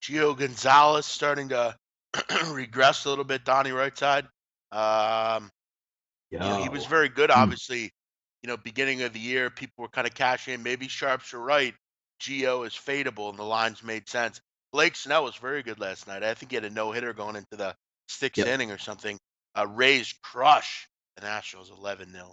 A: Gio Gonzalez starting to regress a little bit. Donnie Rightside. Um, he was
B: Yo.
A: very good.
B: Mm.
A: Obviously, beginning of the year, people were kind of cashing in. Maybe sharps are right. Gio is fadeable, and the lines made sense. Blake Snell was very good last night. I think he had a no hitter going into the sixth
B: Yep.
A: inning or something. Rays crush the Nationals 11-0.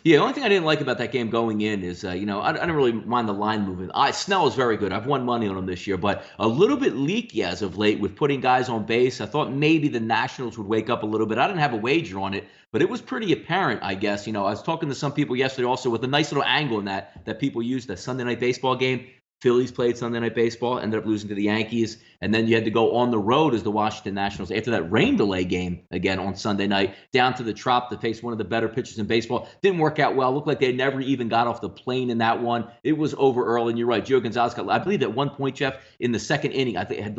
B: Yeah, the only thing I didn't like about that game going in is, I didn't really mind the line movement. Snell is very good. I've won money on him this year, but a little bit leaky as of late with putting guys on base. I thought maybe the Nationals would wake up a little bit. I didn't have a wager on it, but it was pretty apparent, I guess. I was talking to some people yesterday also with a nice little angle in that people used the Sunday Night Baseball game. Phillies played Sunday Night Baseball, ended up losing to the Yankees, and then you had to go on the road as the Washington Nationals after that rain delay game again on Sunday night down to the Trop to face one of the better pitchers in baseball. Didn't work out well. Looked like they never even got off the plane in that one. It was over early, and you're right. Gio Gonzalez got, I believe, at one point, Jeff, in the second inning, I think it had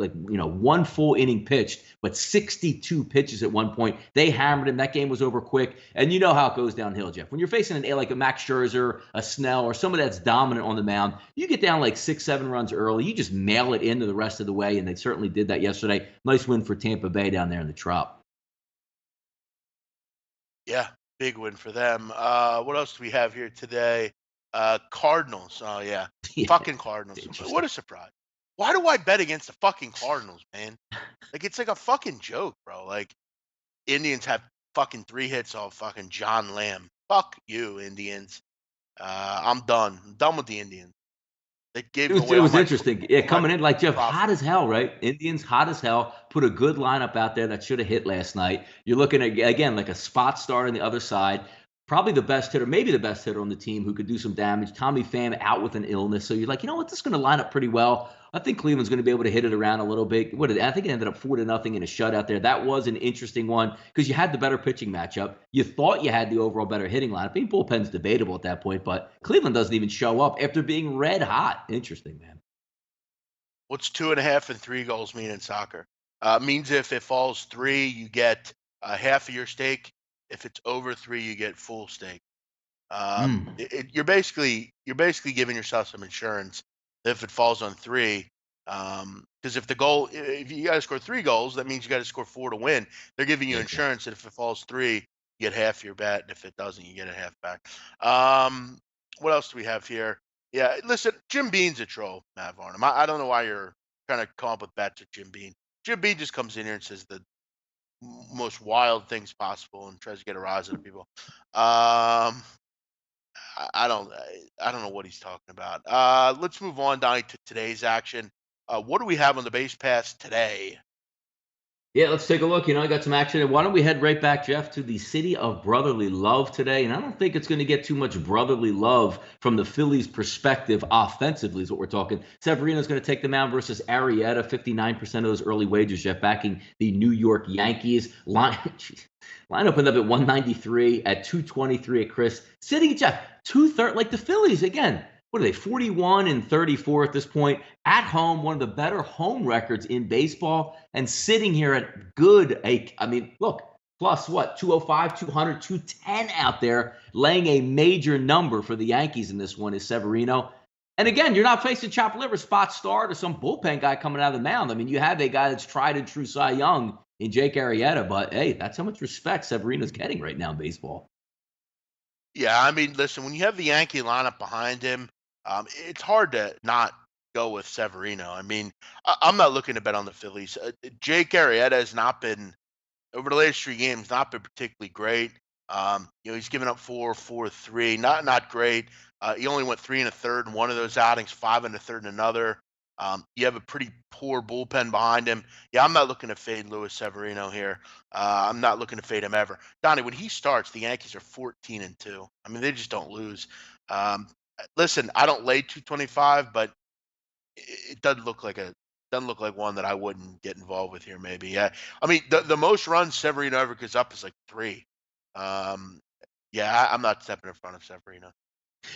B: one full inning pitched, but 62 pitches at one point. They hammered him. That game was over quick, and you know how it goes downhill, Jeff. When you're facing like a Max Scherzer, a Snell, or somebody that's dominant on the mound, you get down like 6-7 runs early, you just mail it into the rest of the way, and they certainly did that yesterday. Nice win for Tampa Bay down there in the Trop.
A: Yeah, big win for them. What else do we have here today? Cardinals. Oh yeah,
B: Yeah,
A: fucking Cardinals. What
B: interesting.
A: a surprise. Why do I bet against the fucking Cardinals, man? Like it's like a fucking joke, bro. Like Indians have fucking 3 hits off fucking John Lamb. Fuck you, Indians. I'm done. I'm done with the Indians. They
B: It
A: gave
B: was
A: away
B: it was interesting. Yeah,
A: all my
B: coming in like Jeff,
A: profit.
B: hot as hell, right? Indians hot as hell. Put a good lineup out there that should have hit last night. You're looking at again like a spot start on the other side. Probably the best hitter, maybe the best hitter on the team who could do some damage. Tommy Pham out with an illness, so you're like, you know what, this is going to line up pretty well. I think Cleveland's going to be able to hit it around a little bit. I think it ended up 4-0 in a shutout there. That was an interesting one because you had the better pitching matchup. You thought you had the overall better hitting lineup. I mean, bullpen's debatable at that point, but Cleveland doesn't even show up after being red hot. Interesting, man.
A: What's 2.5 and 3 goals mean in soccer? Means if it falls 3, you get half of your stake. If it's over 3, you get full stake.
B: Mm.
A: You're basically giving yourself some insurance if it falls on 3. Because if you got to score 3 goals, that means you got to score 4 to win. They're giving you
B: Okay.
A: insurance that if it falls 3, you get half your bet, and if it doesn't, you get a half back. Um, what else do we have here? Yeah, listen, Jim Bean's a troll, Matt Varnum. I don't know why you're trying to come up with bets with Jim Bean. Jim Bean just comes in here and says the most wild things possible and tries to get a rise out of people. Um, I don't know what he's talking about. Let's move on, Donnie, to today's action. What do we have on the base pass today?
B: Yeah, let's take a look. I got some action. Why don't we head right back, Jeff, to the city of brotherly love today? And I don't think it's going to get too much brotherly love from the Phillies' perspective offensively, is what we're talking. Severino's going to take the mound versus Arrieta, 59% of those early wagers, Jeff, backing the New York Yankees. Line opened up at 193, at 223 at Chris. Sitting, Jeff, 230, like the Phillies, again, what are they, 41 and 34 at this point? At home, one of the better home records in baseball, and sitting here at I mean, look, plus what, 205, 200, 210 out there, laying a major number for the Yankees in this one is Severino. And again, you're not facing chop liver, spot start, or some bullpen guy coming out of the mound. I mean, you have a guy that's tried and true Cy Young in Jake Arrieta, but hey, that's how much respect Severino's getting right now in baseball.
A: Yeah, I mean, listen, when you have the Yankee lineup behind him, it's hard to not go with Severino. I mean, I'm not looking to bet on the Phillies. Jake Arrieta has not been over the last 3 games, not been particularly great. He's given up 4, 4, 3, not great. He only went 3 1/3 in one of those outings, 5 1/3 in another. You have a pretty poor bullpen behind him. Yeah, I'm not looking to fade Luis Severino here. I'm not looking to fade him ever. Donnie, when he starts, the Yankees are 14-2. I mean, they just don't lose. Um, Listen, I don't lay 225, but it doesn't look like one that I wouldn't get involved with here. Maybe, yeah. I mean, the most runs Severino ever gives up is like 3. Um, yeah, I'm not stepping in front of Severino.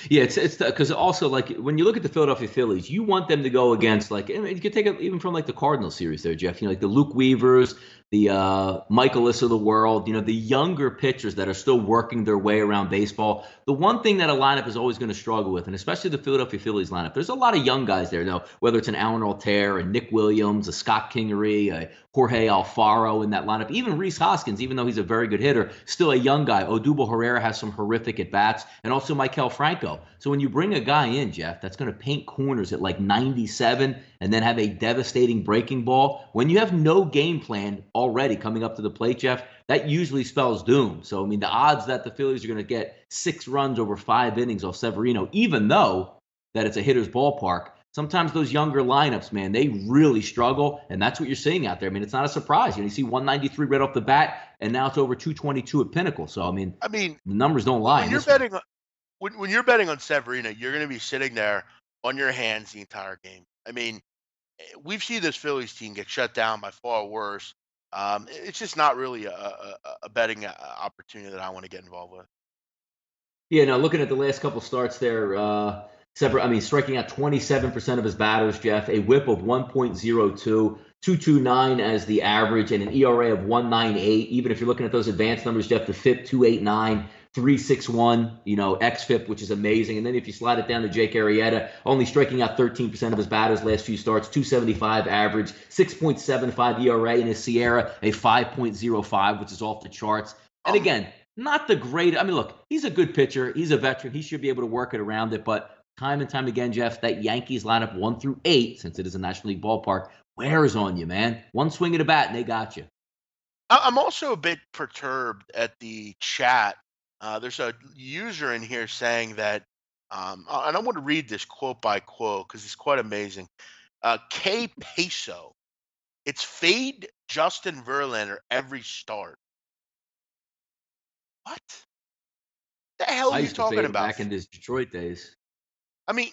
B: Yeah, it's because also like when you look at the Philadelphia Phillies, you want them to go against like I mean, you could take it even from like the Cardinal series there, Jeff. You know, like the Luke Weavers, the Michaelis of the world. You know, the younger pitchers that are still working their way around baseball. The one thing that a lineup is always going to struggle with, and especially the Philadelphia Phillies lineup, there's a lot of young guys there. Though, whether it's an Alan Altair, a Nick Williams, a Scott Kingery, a Jorge Alfaro in that lineup, even Reese Hoskins, even though he's a very good hitter, still a young guy. Odubel Herrera has some horrific at bats, and also Maikel Franco. So when you bring a guy in, Jeff, that's going to paint corners at like 97 and then have a devastating breaking ball, when you have no game plan already coming up to the plate, Jeff, that usually spells doom. So, I mean, the odds that the Phillies are going to get 6 runs over 5 innings off Severino, even though that it's a hitter's ballpark, sometimes those younger lineups, man, they really struggle, and that's what you're seeing out there. I mean, it's not a surprise. You see 193 right off the bat, and now it's over 222 at Pinnacle. So,
A: I mean,
B: the numbers don't lie
A: when
B: in
A: you're
B: this one.
A: betting when you're betting on Severino, you're going to be sitting there on your hands the entire game. I mean, we've seen this Phillies team get shut down by far worse. It's just not really a betting opportunity that I want to get involved with.
B: Yeah, now looking at the last couple starts there, striking out 27% of his batters, Jeff, a whip of 1.02, 2.29 as the average, and an ERA of 1.98. Even if you're looking at those advanced numbers, Jeff, the FIP 2.89, 3.61, xFIP, which is amazing. And then if you slide it down to Jake Arrieta, only striking out 13% of his batters last few starts, 2.75 average, 6.75 ERA, in his Sierra, a 5.05, which is off the charts. And
A: Um,
B: again, not the great. I mean, look, he's a good pitcher. He's a veteran. He should be able to work it around it. But time and time again, Jeff, that Yankees lineup 1 through 8, since it is a National League ballpark, wears on you, man. One swing of the bat and they got you.
A: I'm also a bit perturbed at the chat. There's a user in here saying that, and I want to read this quote by quote because it's quite amazing. K Peso, it's fade Justin Verlander every start. What the hell are
B: I
A: you
B: used to
A: talking
B: fade him
A: about?
B: back in his Detroit days.
A: I mean,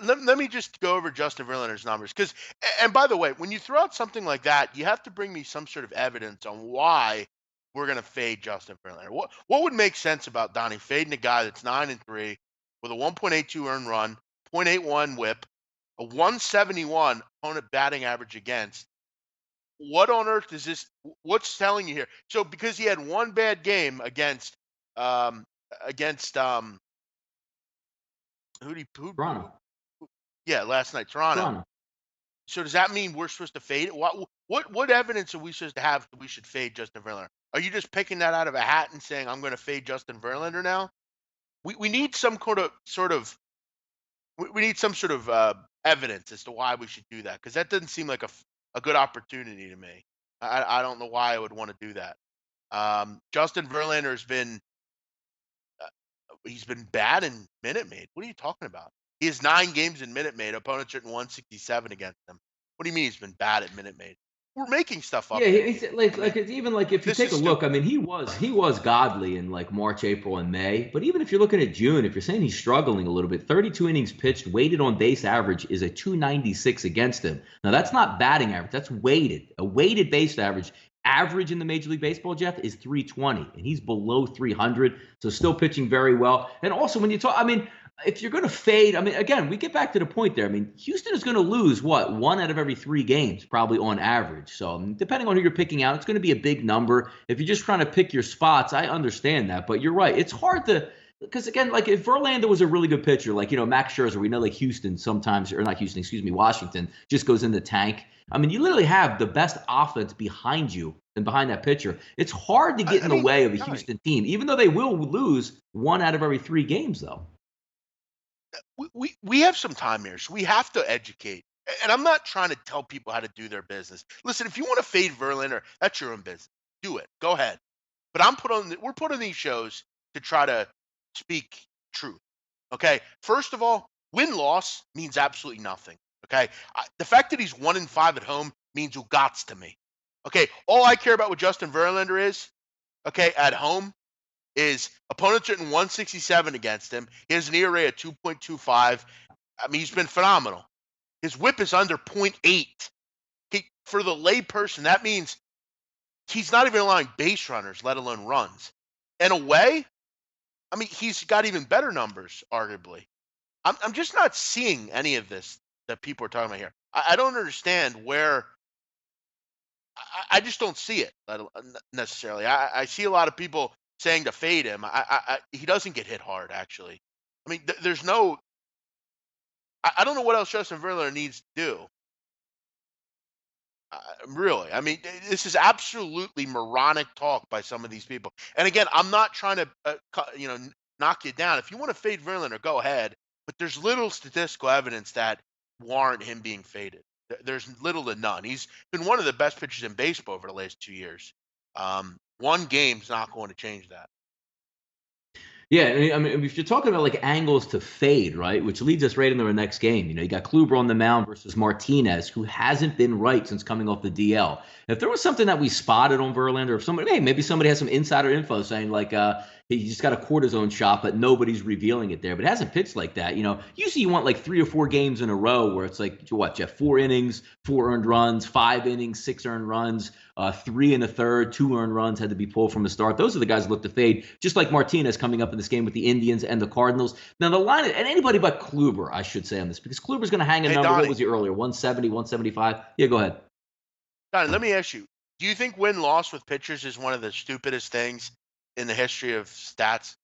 A: let me just go over Justin Verlander's numbers because, and by the way, when you throw out something like that, you have to bring me some sort of evidence on why we're going to fade Justin Verlander. What would make sense about Donnie fading a guy that's 9-3 with a 1.82 earned run, 0.81 WHIP, a 171 opponent batting average against? What on earth is this? What's telling you here? So because he had one bad game um against who
B: Toronto.
A: yeah, last night, Toronto.
B: Toronto.
A: So does that mean we're supposed to fade it? What evidence are we supposed to have that we should fade Justin Verlander? Are you just picking that out of a hat and saying I'm going to fade Justin Verlander now? We need some we need some sort of evidence as to why we should do that because that doesn't seem like a good opportunity to me. I don't know why I would want to do that. Justin Verlander has been he's been bad in Minute Maid. What are you talking about? He has 9 games in Minute Maid. Opponents hitting 167 against him. What do you mean he's been bad at Minute Maid? We're making stuff up
B: Yeah,
A: here,
B: he's
A: people. I mean,
B: like it's even like if you
A: this
B: take
A: is
B: a look, I
A: stupid.
B: mean, he was godly in like March, April, and May. But even if you're looking at June, if you're saying he's struggling a little bit, 32 innings pitched, weighted on base average is a 296 against him. Now that's not batting average, that's weighted. A weighted base average. Average in the Major League Baseball, Jeff, is 320, and he's below 300, so still pitching very well. And also, when you talk, I mean, if you're going to fade, I mean, again, we get back to the point there. I mean, Houston is going to lose what 1 out of every 3 games, probably on average. So, depending on who you're picking out, it's going to be a big number. If you're just trying to pick your spots, I understand that, but you're right. It's hard to because again, like if Verlander was a really good pitcher, like Max Scherzer, we know like Houston sometimes, or not Houston, excuse me, Washington just goes in the tank. I mean, you literally have the best offense behind you and behind that pitcher. It's hard to get
A: I
B: in the
A: mean,
B: way of a
A: Johnny,
B: Houston team, even though they will lose 1 out of every 3 games, though.
A: we have some time here, so we have to educate. And I'm not trying to tell people how to do their business. Listen, if you want to fade Verlander, that's your own business. Do it. Go ahead. But we're put on these shows to try to speak truth. Okay. First of all, win loss means absolutely nothing. Okay. The fact that he's 1-5 at home means ugots to me. Okay. All I care about with Justin Verlander is, okay, at home is opponents hitting 167 against him. He has an ERA of 2.25. I mean, he's been phenomenal. His whip is under 0.8. For the layperson, that means he's not even allowing base runners, let alone runs. And away, I mean, he's got even better numbers, arguably. I'm just not seeing any of this that people are talking about here. I don't understand where. I just don't see it necessarily. I see a lot of people saying to fade him. He doesn't get hit hard, actually. I mean, there's no. I don't know what else Justin Verlander needs to do. Really, I mean, this is absolutely moronic talk by some of these people. And again, I'm not trying to, knock you down. If you want to fade Verlander, go ahead. But there's little statistical evidence that warrant him being faded. There's little to none. He's been one of the best pitchers in baseball over the last 2 years. One game's not going to change that.
B: Yeah, I mean, if you're talking about like angles to fade, right, which leads us right into our next game. You got Kluber on the mound versus Martinez, who hasn't been right since coming off the DL. If there was something that we spotted on Verlander, if somebody, hey, maybe somebody has some insider info saying like he just got a cortisone shot, but nobody's revealing it there. But it hasn't pitched like that. Usually you want like 3 or 4 games in a row where it's like, what, Jeff, 4 innings, 4 earned runs, 5 innings, 6 earned runs. 3 and a third, 2 earned runs had to be pulled from the start. Those are the guys that look to fade, just like Martinez coming up in this game with the Indians and the Cardinals. Now, the line, and anybody but Kluber, I should say on this, because Kluber's going to hang a
A: Hey,
B: number.
A: Donnie,
B: What was he earlier? 170, 175? Yeah, go ahead.
A: Donnie, let me ask you: do you think win-loss with pitchers is one of the stupidest things in the history of stats?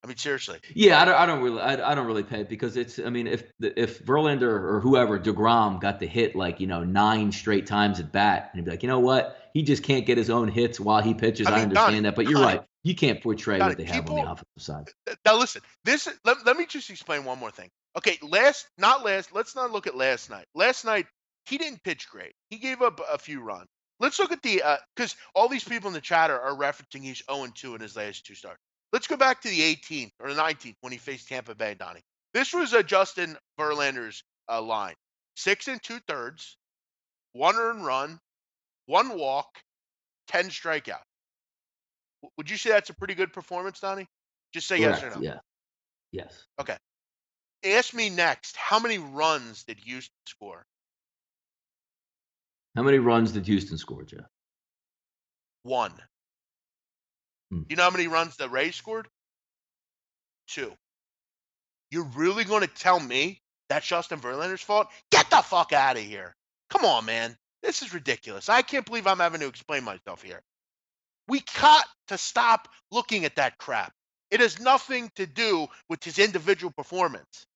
A: I mean, seriously.
B: Yeah, I don't really pay it because it's. I mean, if Verlander or whoever Degrom got the hit like 9 straight times at bat, and he'd be like, you know what, he just can't get his own hits while he pitches.
A: I
B: I
A: mean, Donnie,
B: understand that, but you're
A: Donnie,
B: right. You can't portray
A: Donnie,
B: what they have on the
A: people.
B: offensive side.
A: Now listen, let me just explain one more thing. Okay, let's not look at last night. Last night he didn't pitch great. He gave up a few runs. Let's look at the because all these people in the chat are referencing he's 0-2 in his last 2 starts. Let's go back to the 18th or the 19th when he faced Tampa Bay, Donnie. This was Justin Verlander's line: 6 and 2/3, 1 earned run, 1 walk, 10 strikeouts. Would you say that's a pretty good performance, Donnie? Just say yes or
B: Correct.
A: no.
B: Yeah. Yes.
A: Okay. Ask me next, how many runs did Houston score?
B: How many runs did Houston score, Jeff?
A: 1.
B: Hmm.
A: You know how many runs the Rays scored? 2. You're really going to tell me that's Justin Verlander's fault? Get the fuck out of here. Come on, man. This is ridiculous. I can't believe I'm having to explain myself here. We got to stop looking at that crap. It has nothing to do with his individual performance.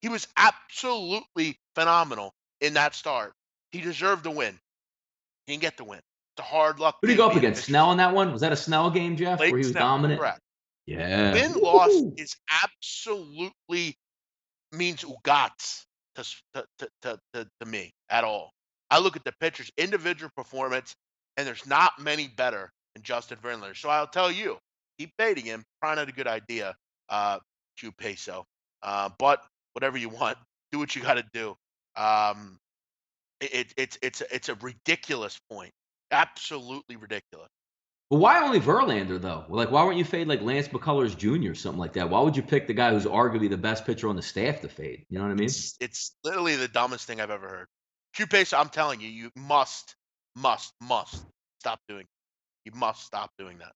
A: He was absolutely phenomenal in that start. He deserved to win. He didn't get the win. It's a hard luck
B: Who did he
A: thing
B: go up
A: being a
B: against?
A: pitcher.
B: Snell in that one? Was that a Snell game, Jeff, where
A: Blake
B: he was
A: Snell,
B: dominant?
A: correct.
B: Yeah.
A: Win-loss
B: Woo!
A: is absolutely means ugats to me at all. I look at the pitcher's individual performance, and there's not many better than Justin Verlander. So I'll tell you, keep baiting him. Probably not a good idea, Q Peso. But whatever you want, do what you got to do. Um, it's a ridiculous point. Absolutely ridiculous.
B: But why only Verlander though? Like, why weren't you fade like Lance McCullers Jr. or something like that? Why would you pick the guy who's arguably the best pitcher on the staff to fade? You know what I mean?
A: It's literally the dumbest thing I've ever heard. Q Peso, I'm telling you, you must stop doing. You must stop doing that.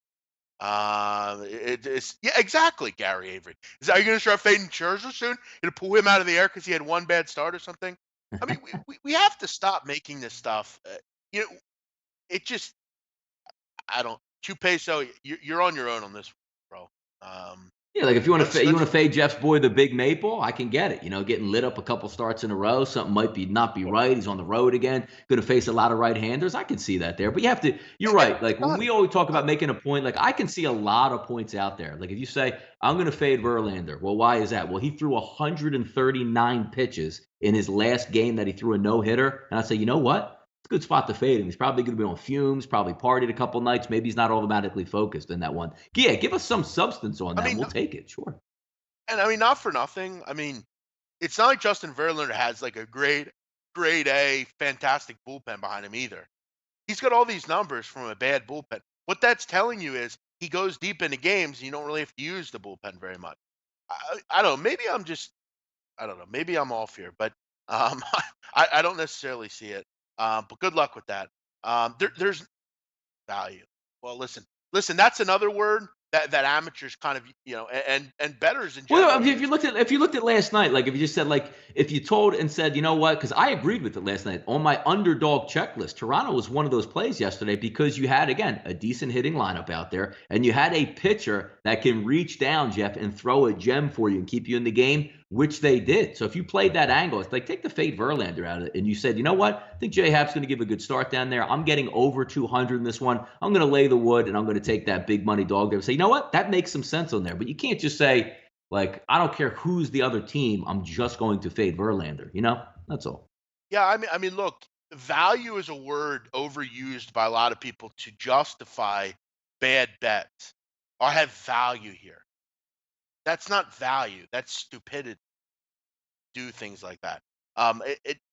A: It's yeah, exactly. Gary Avery. Are you going to start fading Scherzer soon? You going to pull him out of the air because he had one bad start or something? I mean, we have to stop making this stuff. You know, it just I don't. Q Peso, you're on your own on this, bro. Um,
B: Yeah, like if you want to
A: let's
B: fade Jeff's boy the Big Maple, I can get it. Getting lit up a couple starts in a row, something might be not be right. He's on the road again, going to face a lot of right-handers. I can see that there, but you have to. You're right. Like when we always talk about making a point, like I can see a lot of points out there. Like if you say I'm going to fade Verlander, well, why is that? Well, he threw 139 pitches in his last game that he threw a no-hitter, and I say, you know what? It's a good spot to fade him. He's probably going to be on fumes, probably partied a couple nights. Maybe he's not automatically focused in that one. Yeah, give us some substance on that.
A: I mean,
B: We'll take it. Sure.
A: and I mean, not for nothing. I mean, it's not like Justin Verlander has like a grade A, fantastic bullpen behind him either. He's got all these numbers from a bad bullpen. What that's telling you is he goes deep into games and you don't really have to use the bullpen very much. I don't know. Maybe I don't know. Maybe I'm off here, but um, I don't necessarily see it. But good luck with that. There's value. Well, listen. That's another word that amateurs kind of, and bettors in
B: Well,
A: general
B: if
A: use.
B: you looked at last night, like if you just said like if you told and said, you know what, because I agreed with it last night on my underdog checklist. Toronto was one of those plays yesterday because you had again a decent hitting lineup out there, and you had a pitcher that can reach down, Jeff, and throw a gem for you and keep you in the game, which they did. So if you played that angle, it's like take the fade Verlander out of it, and you said, you know what, I think J Happ's going to give a good start down there. I'm getting over 200 in this one. I'm going to lay the wood, and I'm going to take that big money dog there. And say, you know what, that makes some sense on there, but you can't just say. Like, I don't care who's the other team. I'm just going to fade Verlander. You know, that's all.
A: Yeah, I mean, look, value is a word overused by a lot of people to justify bad bets or have value here. That's not value. That's stupidity. Do things like that.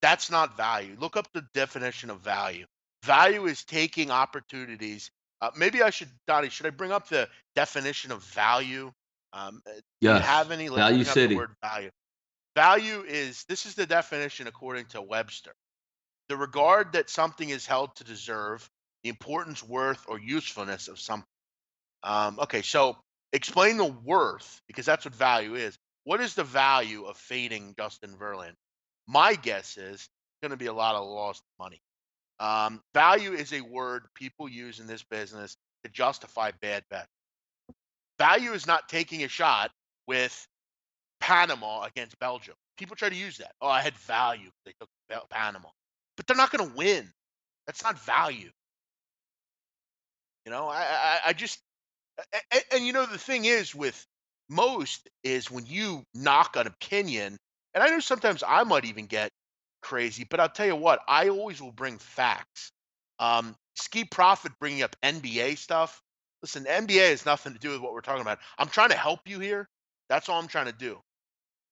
A: That's not value. Look up the definition of value. Value is taking opportunities. Maybe I should, Donnie, should I bring up the definition of value? Do you
B: Yes.
A: have any? Let's
B: Value
A: bring up the
B: City.
A: word value. Value is, this is the definition according to Webster: the regard that something is held to deserve, the importance, worth, or usefulness of something. Okay, so explain the worth, because that's what value is. What is the value of fading Justin Verlander? My guess is going to be a lot of lost money. Value is a word people use in this business to justify bad bets. Value is not taking a shot with Panama against Belgium. People try to use that. Oh, I had value. They took Panama, but they're not going to win. That's not value. I just, and the thing is with most is when you knock an opinion, and I know sometimes I might even get crazy, but I'll tell you what, I always will bring facts. Ski Profit bringing up NBA stuff. Listen, NBA has nothing to do with what we're talking about. I'm trying to help you here. That's all I'm trying to do.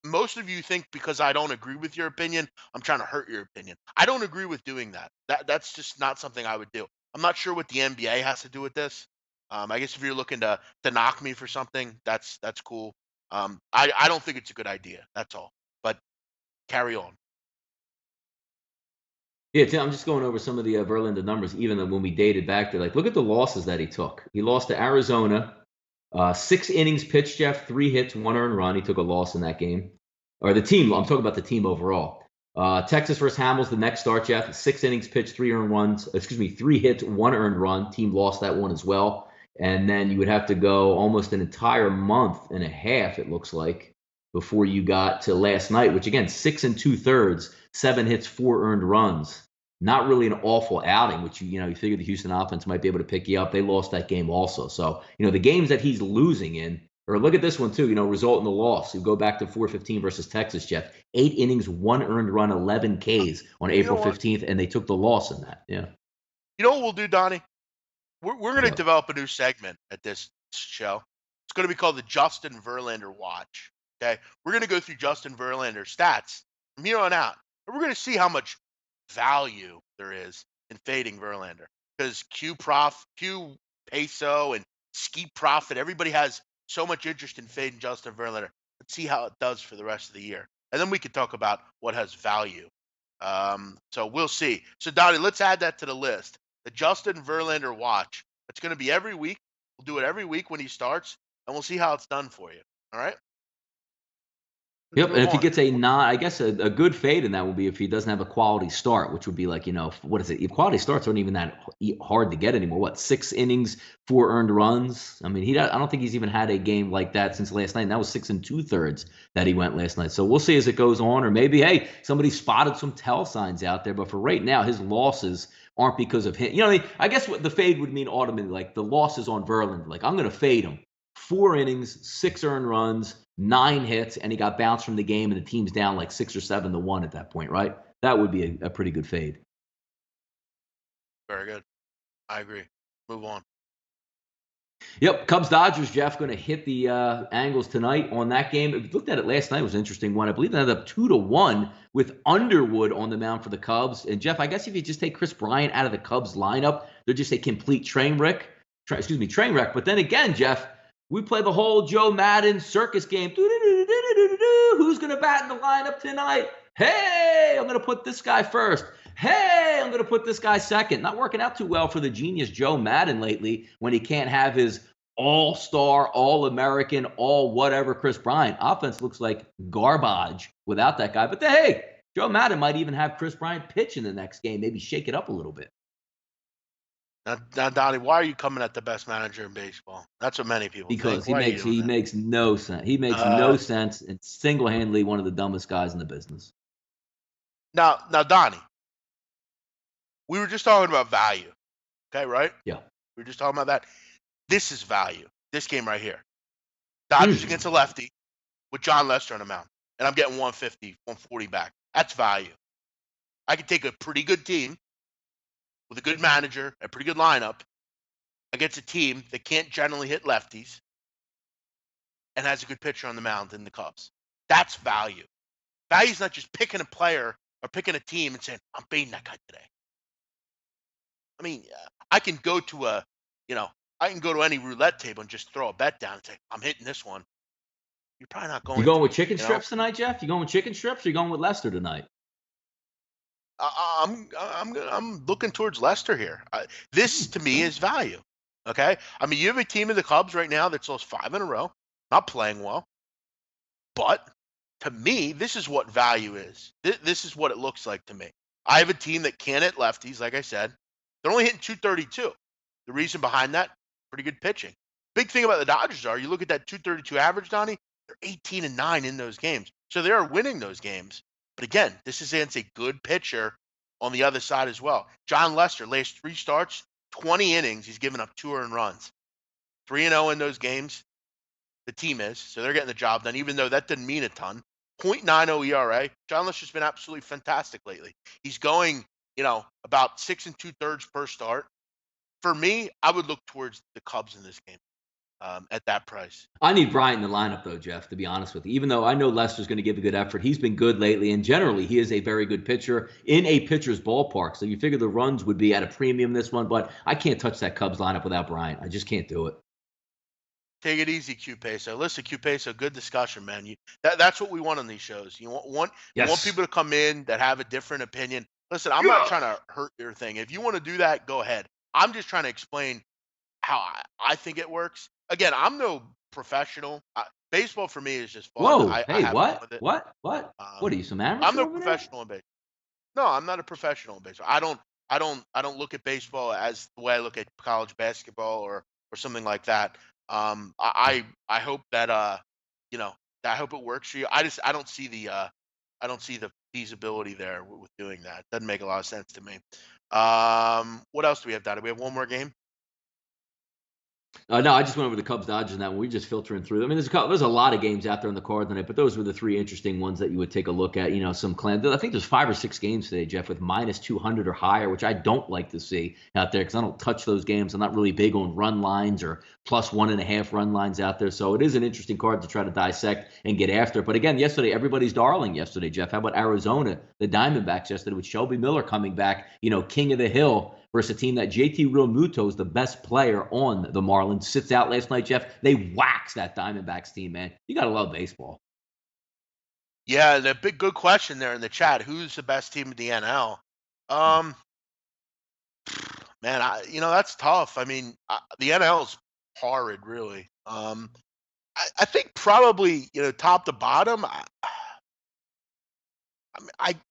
A: Most of you think because I don't agree with your opinion, I'm trying to hurt your opinion. I don't agree with doing that. That's just not something I would do. I'm not sure what the NBA has to do with this. I guess if you're looking to knock me for something, that's cool. I don't think it's a good idea. That's all. But carry on.
B: Yeah, Tim, I'm just going over some of the Verlander numbers, even when we dated back to like, look at the losses that he took. He lost to Arizona, 6 innings pitched, Jeff, 3 hits, 1 earned run. He took a loss in that game. Or the team, I'm talking about the team overall. Texas versus Hamels, the next start, Jeff, 6 innings pitched, 3 earned runs, 3 hits, 1 earned run. Team lost that one as well. And then you would have to go almost an entire month and a half, it looks like, before you got to last night, which again, 6 2/3, 7 hits, 4 earned runs. Not really an awful outing, which you figure the Houston offense might be able to pick you up. They lost that game also. So, the games that he's losing in, or look at this one too, result in the loss. You go back to 4-15 versus Texas, Jeff. 8 innings, 1 earned run, 11 Ks on
A: You know
B: April
A: what?
B: 15th, and they took the loss in that. Yeah.
A: You know what we'll do, Donnie? We're going to
B: What?
A: develop a new segment at this show. It's going to be called the Justin Verlander Watch. Okay, we're going to go through Justin Verlander's stats from here on out, and we're going to see how much value there is in fading Verlander, because Q Peso, and Ski Profit, everybody has so much interest in fading Justin Verlander. Let's see how it does for the rest of the year, and then we can talk about what has value. So we'll see. So Donnie, let's add that to the list. The Justin Verlander Watch. It's going to be every week. We'll do it every week when he starts, and we'll see how it's done for you. All right. Let's
B: Yep, and
A: move
B: if he
A: on.
B: gets I guess a good fade in that would be if he doesn't have a quality start, which would be like, what is it? If quality starts aren't even that hard to get anymore. What, 6 innings, 4 earned runs? I mean, I don't think he's even had a game like that since last night. And that was 6 2/3 that he went last night. So we'll see as it goes on, or maybe, hey, somebody spotted some tell signs out there. But for right now, his losses aren't because of him. I guess what the fade would mean automatically, like the losses on Verlander. Like, I'm going to fade him. 4 innings, 6 earned runs, 9 hits, and he got bounced from the game, and the team's down like 6 or 7 to 1 at that point, right? That would be a pretty good fade.
A: Very good. I agree. Move on.
B: Yep, Cubs Dodgers, Jeff, going to hit the angles tonight on that game. If you looked at it last night, it was an interesting one. I believe they ended up 2-1 with Underwood on the mound for the Cubs. And Jeff, I guess if you just take Chris Bryant out of the Cubs lineup, they're just a complete train wreck. Train wreck. But then again, Jeff, we play the whole Joe Madden circus game. Who's going to bat in the lineup tonight? Hey, I'm going to put this guy first. Hey, I'm going to put this guy second. Not working out too well for the genius Joe Madden lately when he can't have his all-star, all-American, all whatever Chris Bryant. Offense looks like garbage without that guy. But hey, Joe Madden might even have Chris Bryant pitch in the next game, maybe shake it up a little bit.
A: Now, Donnie, why are you coming at the best manager in baseball? That's what many people
B: Because
A: think.
B: he
A: Why are you
B: makes
A: doing
B: he
A: that?
B: makes no sense. He makes no sense and single-handedly one of the dumbest guys in the business.
A: Now, Donnie, we were just talking about value. Okay, right?
B: Yeah.
A: We were just talking about that. This is value. This game right here. Dodgers against a lefty with John Lester on the mound. And I'm getting 150, 140 back. That's value. I could take a pretty good team with a good manager, a pretty good lineup, against a team that can't generally hit lefties and has a good pitcher on the mound in the Cubs. That's value. Value is not just picking a player or picking a team and saying, I'm beating that guy today. I mean, I can go to I can go to any roulette table and just throw a bet down and say, I'm hitting this one. You're probably not
B: You
A: going
B: going
A: to,
B: with chicken
A: you know?
B: strips tonight, Jeff? You going with chicken strips or you going with Lester tonight?
A: I'm looking towards Lester here. This to me is value. Okay, I mean you have a team of the Cubs right now that's lost 5 in a row, not playing well, but to me this is what value is. This is what it looks like to me. I have a team that can hit lefties, like I said. They're only hitting 232. The reason behind that, pretty good pitching. Big thing about the Dodgers are you look at that 232 average, Donnie. They're 18-9 in those games, so they are winning those games. But again, this is against a good pitcher on the other side as well. John Lester, last 3 starts, 20 innings, he's given up 2 earned runs. 3-0 in those games, the team is. So they're getting the job done, even though that didn't mean a ton. 0.90 ERA. John Lester's been absolutely fantastic lately. He's going, about 6 2/3 per start. For me, I would look towards the Cubs in this game at that price.
B: I need Bryant in the lineup, though, Jeff, to be honest with you. Even though I know Lester's going to give a good effort, he's been good lately, and generally, he is a very good pitcher in a pitcher's ballpark. So you figure the runs would be at a premium this one, but I can't touch that Cubs lineup without Bryant. I just can't do it.
A: Take it easy, Q Peso. Listen, Q Peso, good discussion, man. That's what we want on these shows. You want
B: Yes.
A: people to come in that have a different opinion. Listen, I'm not trying to hurt your thing. If you want to do that, go ahead. I'm just trying to explain how I think it works. Again, I'm no professional. Baseball for me is just fun.
B: Whoa.
A: I
B: Hey,
A: have fun
B: what?
A: with it.
B: What? What? What are you, some
A: I'm
B: amateur
A: no
B: over there?
A: professional in baseball. No, I'm not a professional in baseball. I don't look at baseball as the way I look at college basketball or something like that. I hope that you know I hope it works for you. I don't see the feasibility there with doing that. Doesn't make a lot of sense to me. What else do we have, Dottie? We have one more game.
B: No, I just went over the Cubs Dodgers and that one. We're just filtering through. I mean, there's a lot of games out there on the card tonight, but those were the three interesting ones that you would take a look at. Some clan. I think there's 5 or 6 games today, Jeff, with minus 200 or higher, which I don't like to see out there because I don't touch those games. I'm not really big on run lines or plus 1.5 run lines out there. So it is an interesting card to try to dissect and get after. But again, yesterday, everybody's darling yesterday, Jeff. How about Arizona, the Diamondbacks yesterday with Shelby Miller coming back, king of the hill versus a team that JT Realmuto is the best player on the Marlins. Sits out last night, Jeff. They waxed that Diamondbacks team, man. You got to love baseball.
A: Yeah, the big good question there in the chat. Who's the best team in the NL? Man, that's tough. I mean, the NL is horrid, really. I think probably top to bottom. I mean,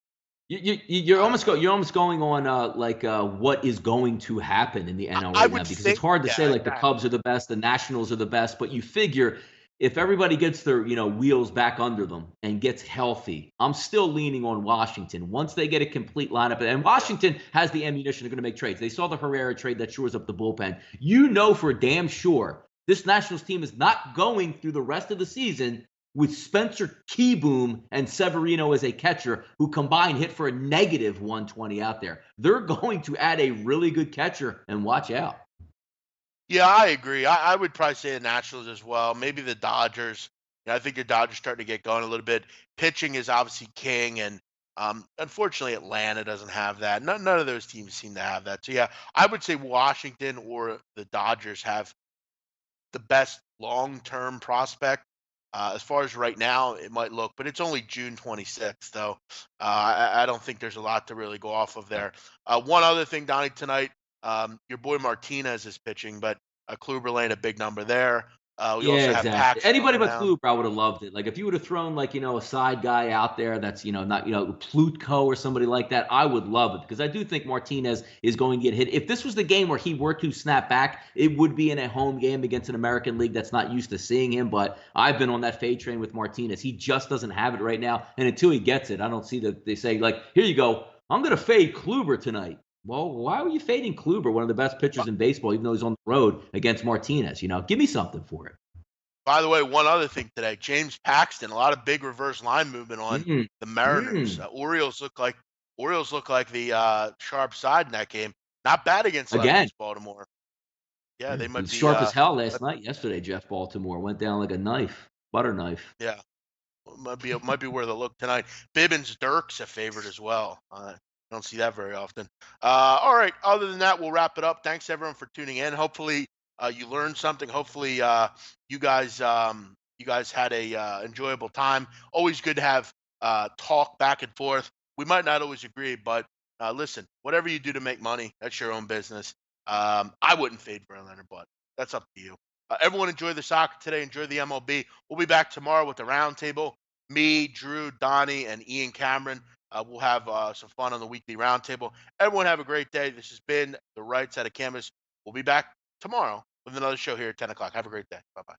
B: You're
A: I don't know.
B: you're almost going on what is going to happen in the NL
A: I
B: right now
A: would
B: because it's
A: think,
B: hard to say
A: yeah,
B: like the
A: exactly.
B: Cubs are the best, the Nationals are the best, but you figure if everybody gets their wheels back under them and gets healthy, I'm still leaning on Washington once they get a complete lineup. And
A: Yeah.
B: Washington has the ammunition; they're going to make trades. They saw the Herrera trade that shores up the bullpen. You know for damn sure this Nationals team is not going through the rest of the season with Spencer Keyboom and Severino as a catcher who combined hit for a negative 120 out there. They're going to add a really good catcher and watch out.
A: Yeah, I agree. I would probably say the Nationals as well. Maybe the Dodgers. I think the Dodgers starting to get going a little bit. Pitching is obviously king, and unfortunately, Atlanta doesn't have that. None of those teams seem to have that. So yeah, I would say Washington or the Dodgers have the best long-term prospect. As far as right now, it might look, but it's only June 26th, though. I don't think there's a lot to really go off of there. One other thing, Donnie, tonight, your boy Martinez is pitching, but Kluber laying a big number there. We
B: Yeah,
A: also have
B: exactly.
A: Paxton on
B: Anybody
A: the
B: but
A: mound.
B: Kluber, I would have loved it. Like if you would have thrown like a side guy out there that's not Plutko or somebody like that, I would love it because I do think Martinez is going to get hit. If this was the game where he were to snap back, it would be in a home game against an American League that's not used to seeing him. But I've been on that fade train with Martinez. He just doesn't have it right now, and until he gets it, I don't see that they say like, here you go, I'm going to fade Kluber tonight. Well, why are you fading Kluber, one of the best pitchers in baseball, even though he's on the road against Martinez? Give me something for it.
A: By the way, one other thing today, James Paxton, a lot of big reverse line movement on
B: Mm,
A: the Mariners.
B: mm.
A: Orioles look like the sharp side in that game. Not bad against lefties,
B: Again,
A: Baltimore. Yeah,
B: yeah,
A: they
B: he
A: might
B: was
A: be.
B: sharp as hell last night. Yesterday, Jeff Baltimore went down like a knife, butter knife.
A: Yeah, might be where they look tonight. Bibbins Dirk's a favorite as well. I don't see that very often. All right. Other than that, we'll wrap it up. Thanks everyone for tuning in. Hopefully, you learned something. Hopefully, you guys had a enjoyable time. Always good to have talk back and forth. We might not always agree, but listen, whatever you do to make money, that's your own business. I wouldn't fade Verlander, but that's up to you. Everyone enjoy the soccer today. Enjoy the MLB. We'll be back tomorrow with the roundtable. Me, Drew, Donnie, and Ian Cameron. We'll have some fun on the weekly roundtable. Everyone have a great day. This has been the right side of Campus. We'll be back tomorrow with another show here at 10 o'clock. Have a great day. Bye bye.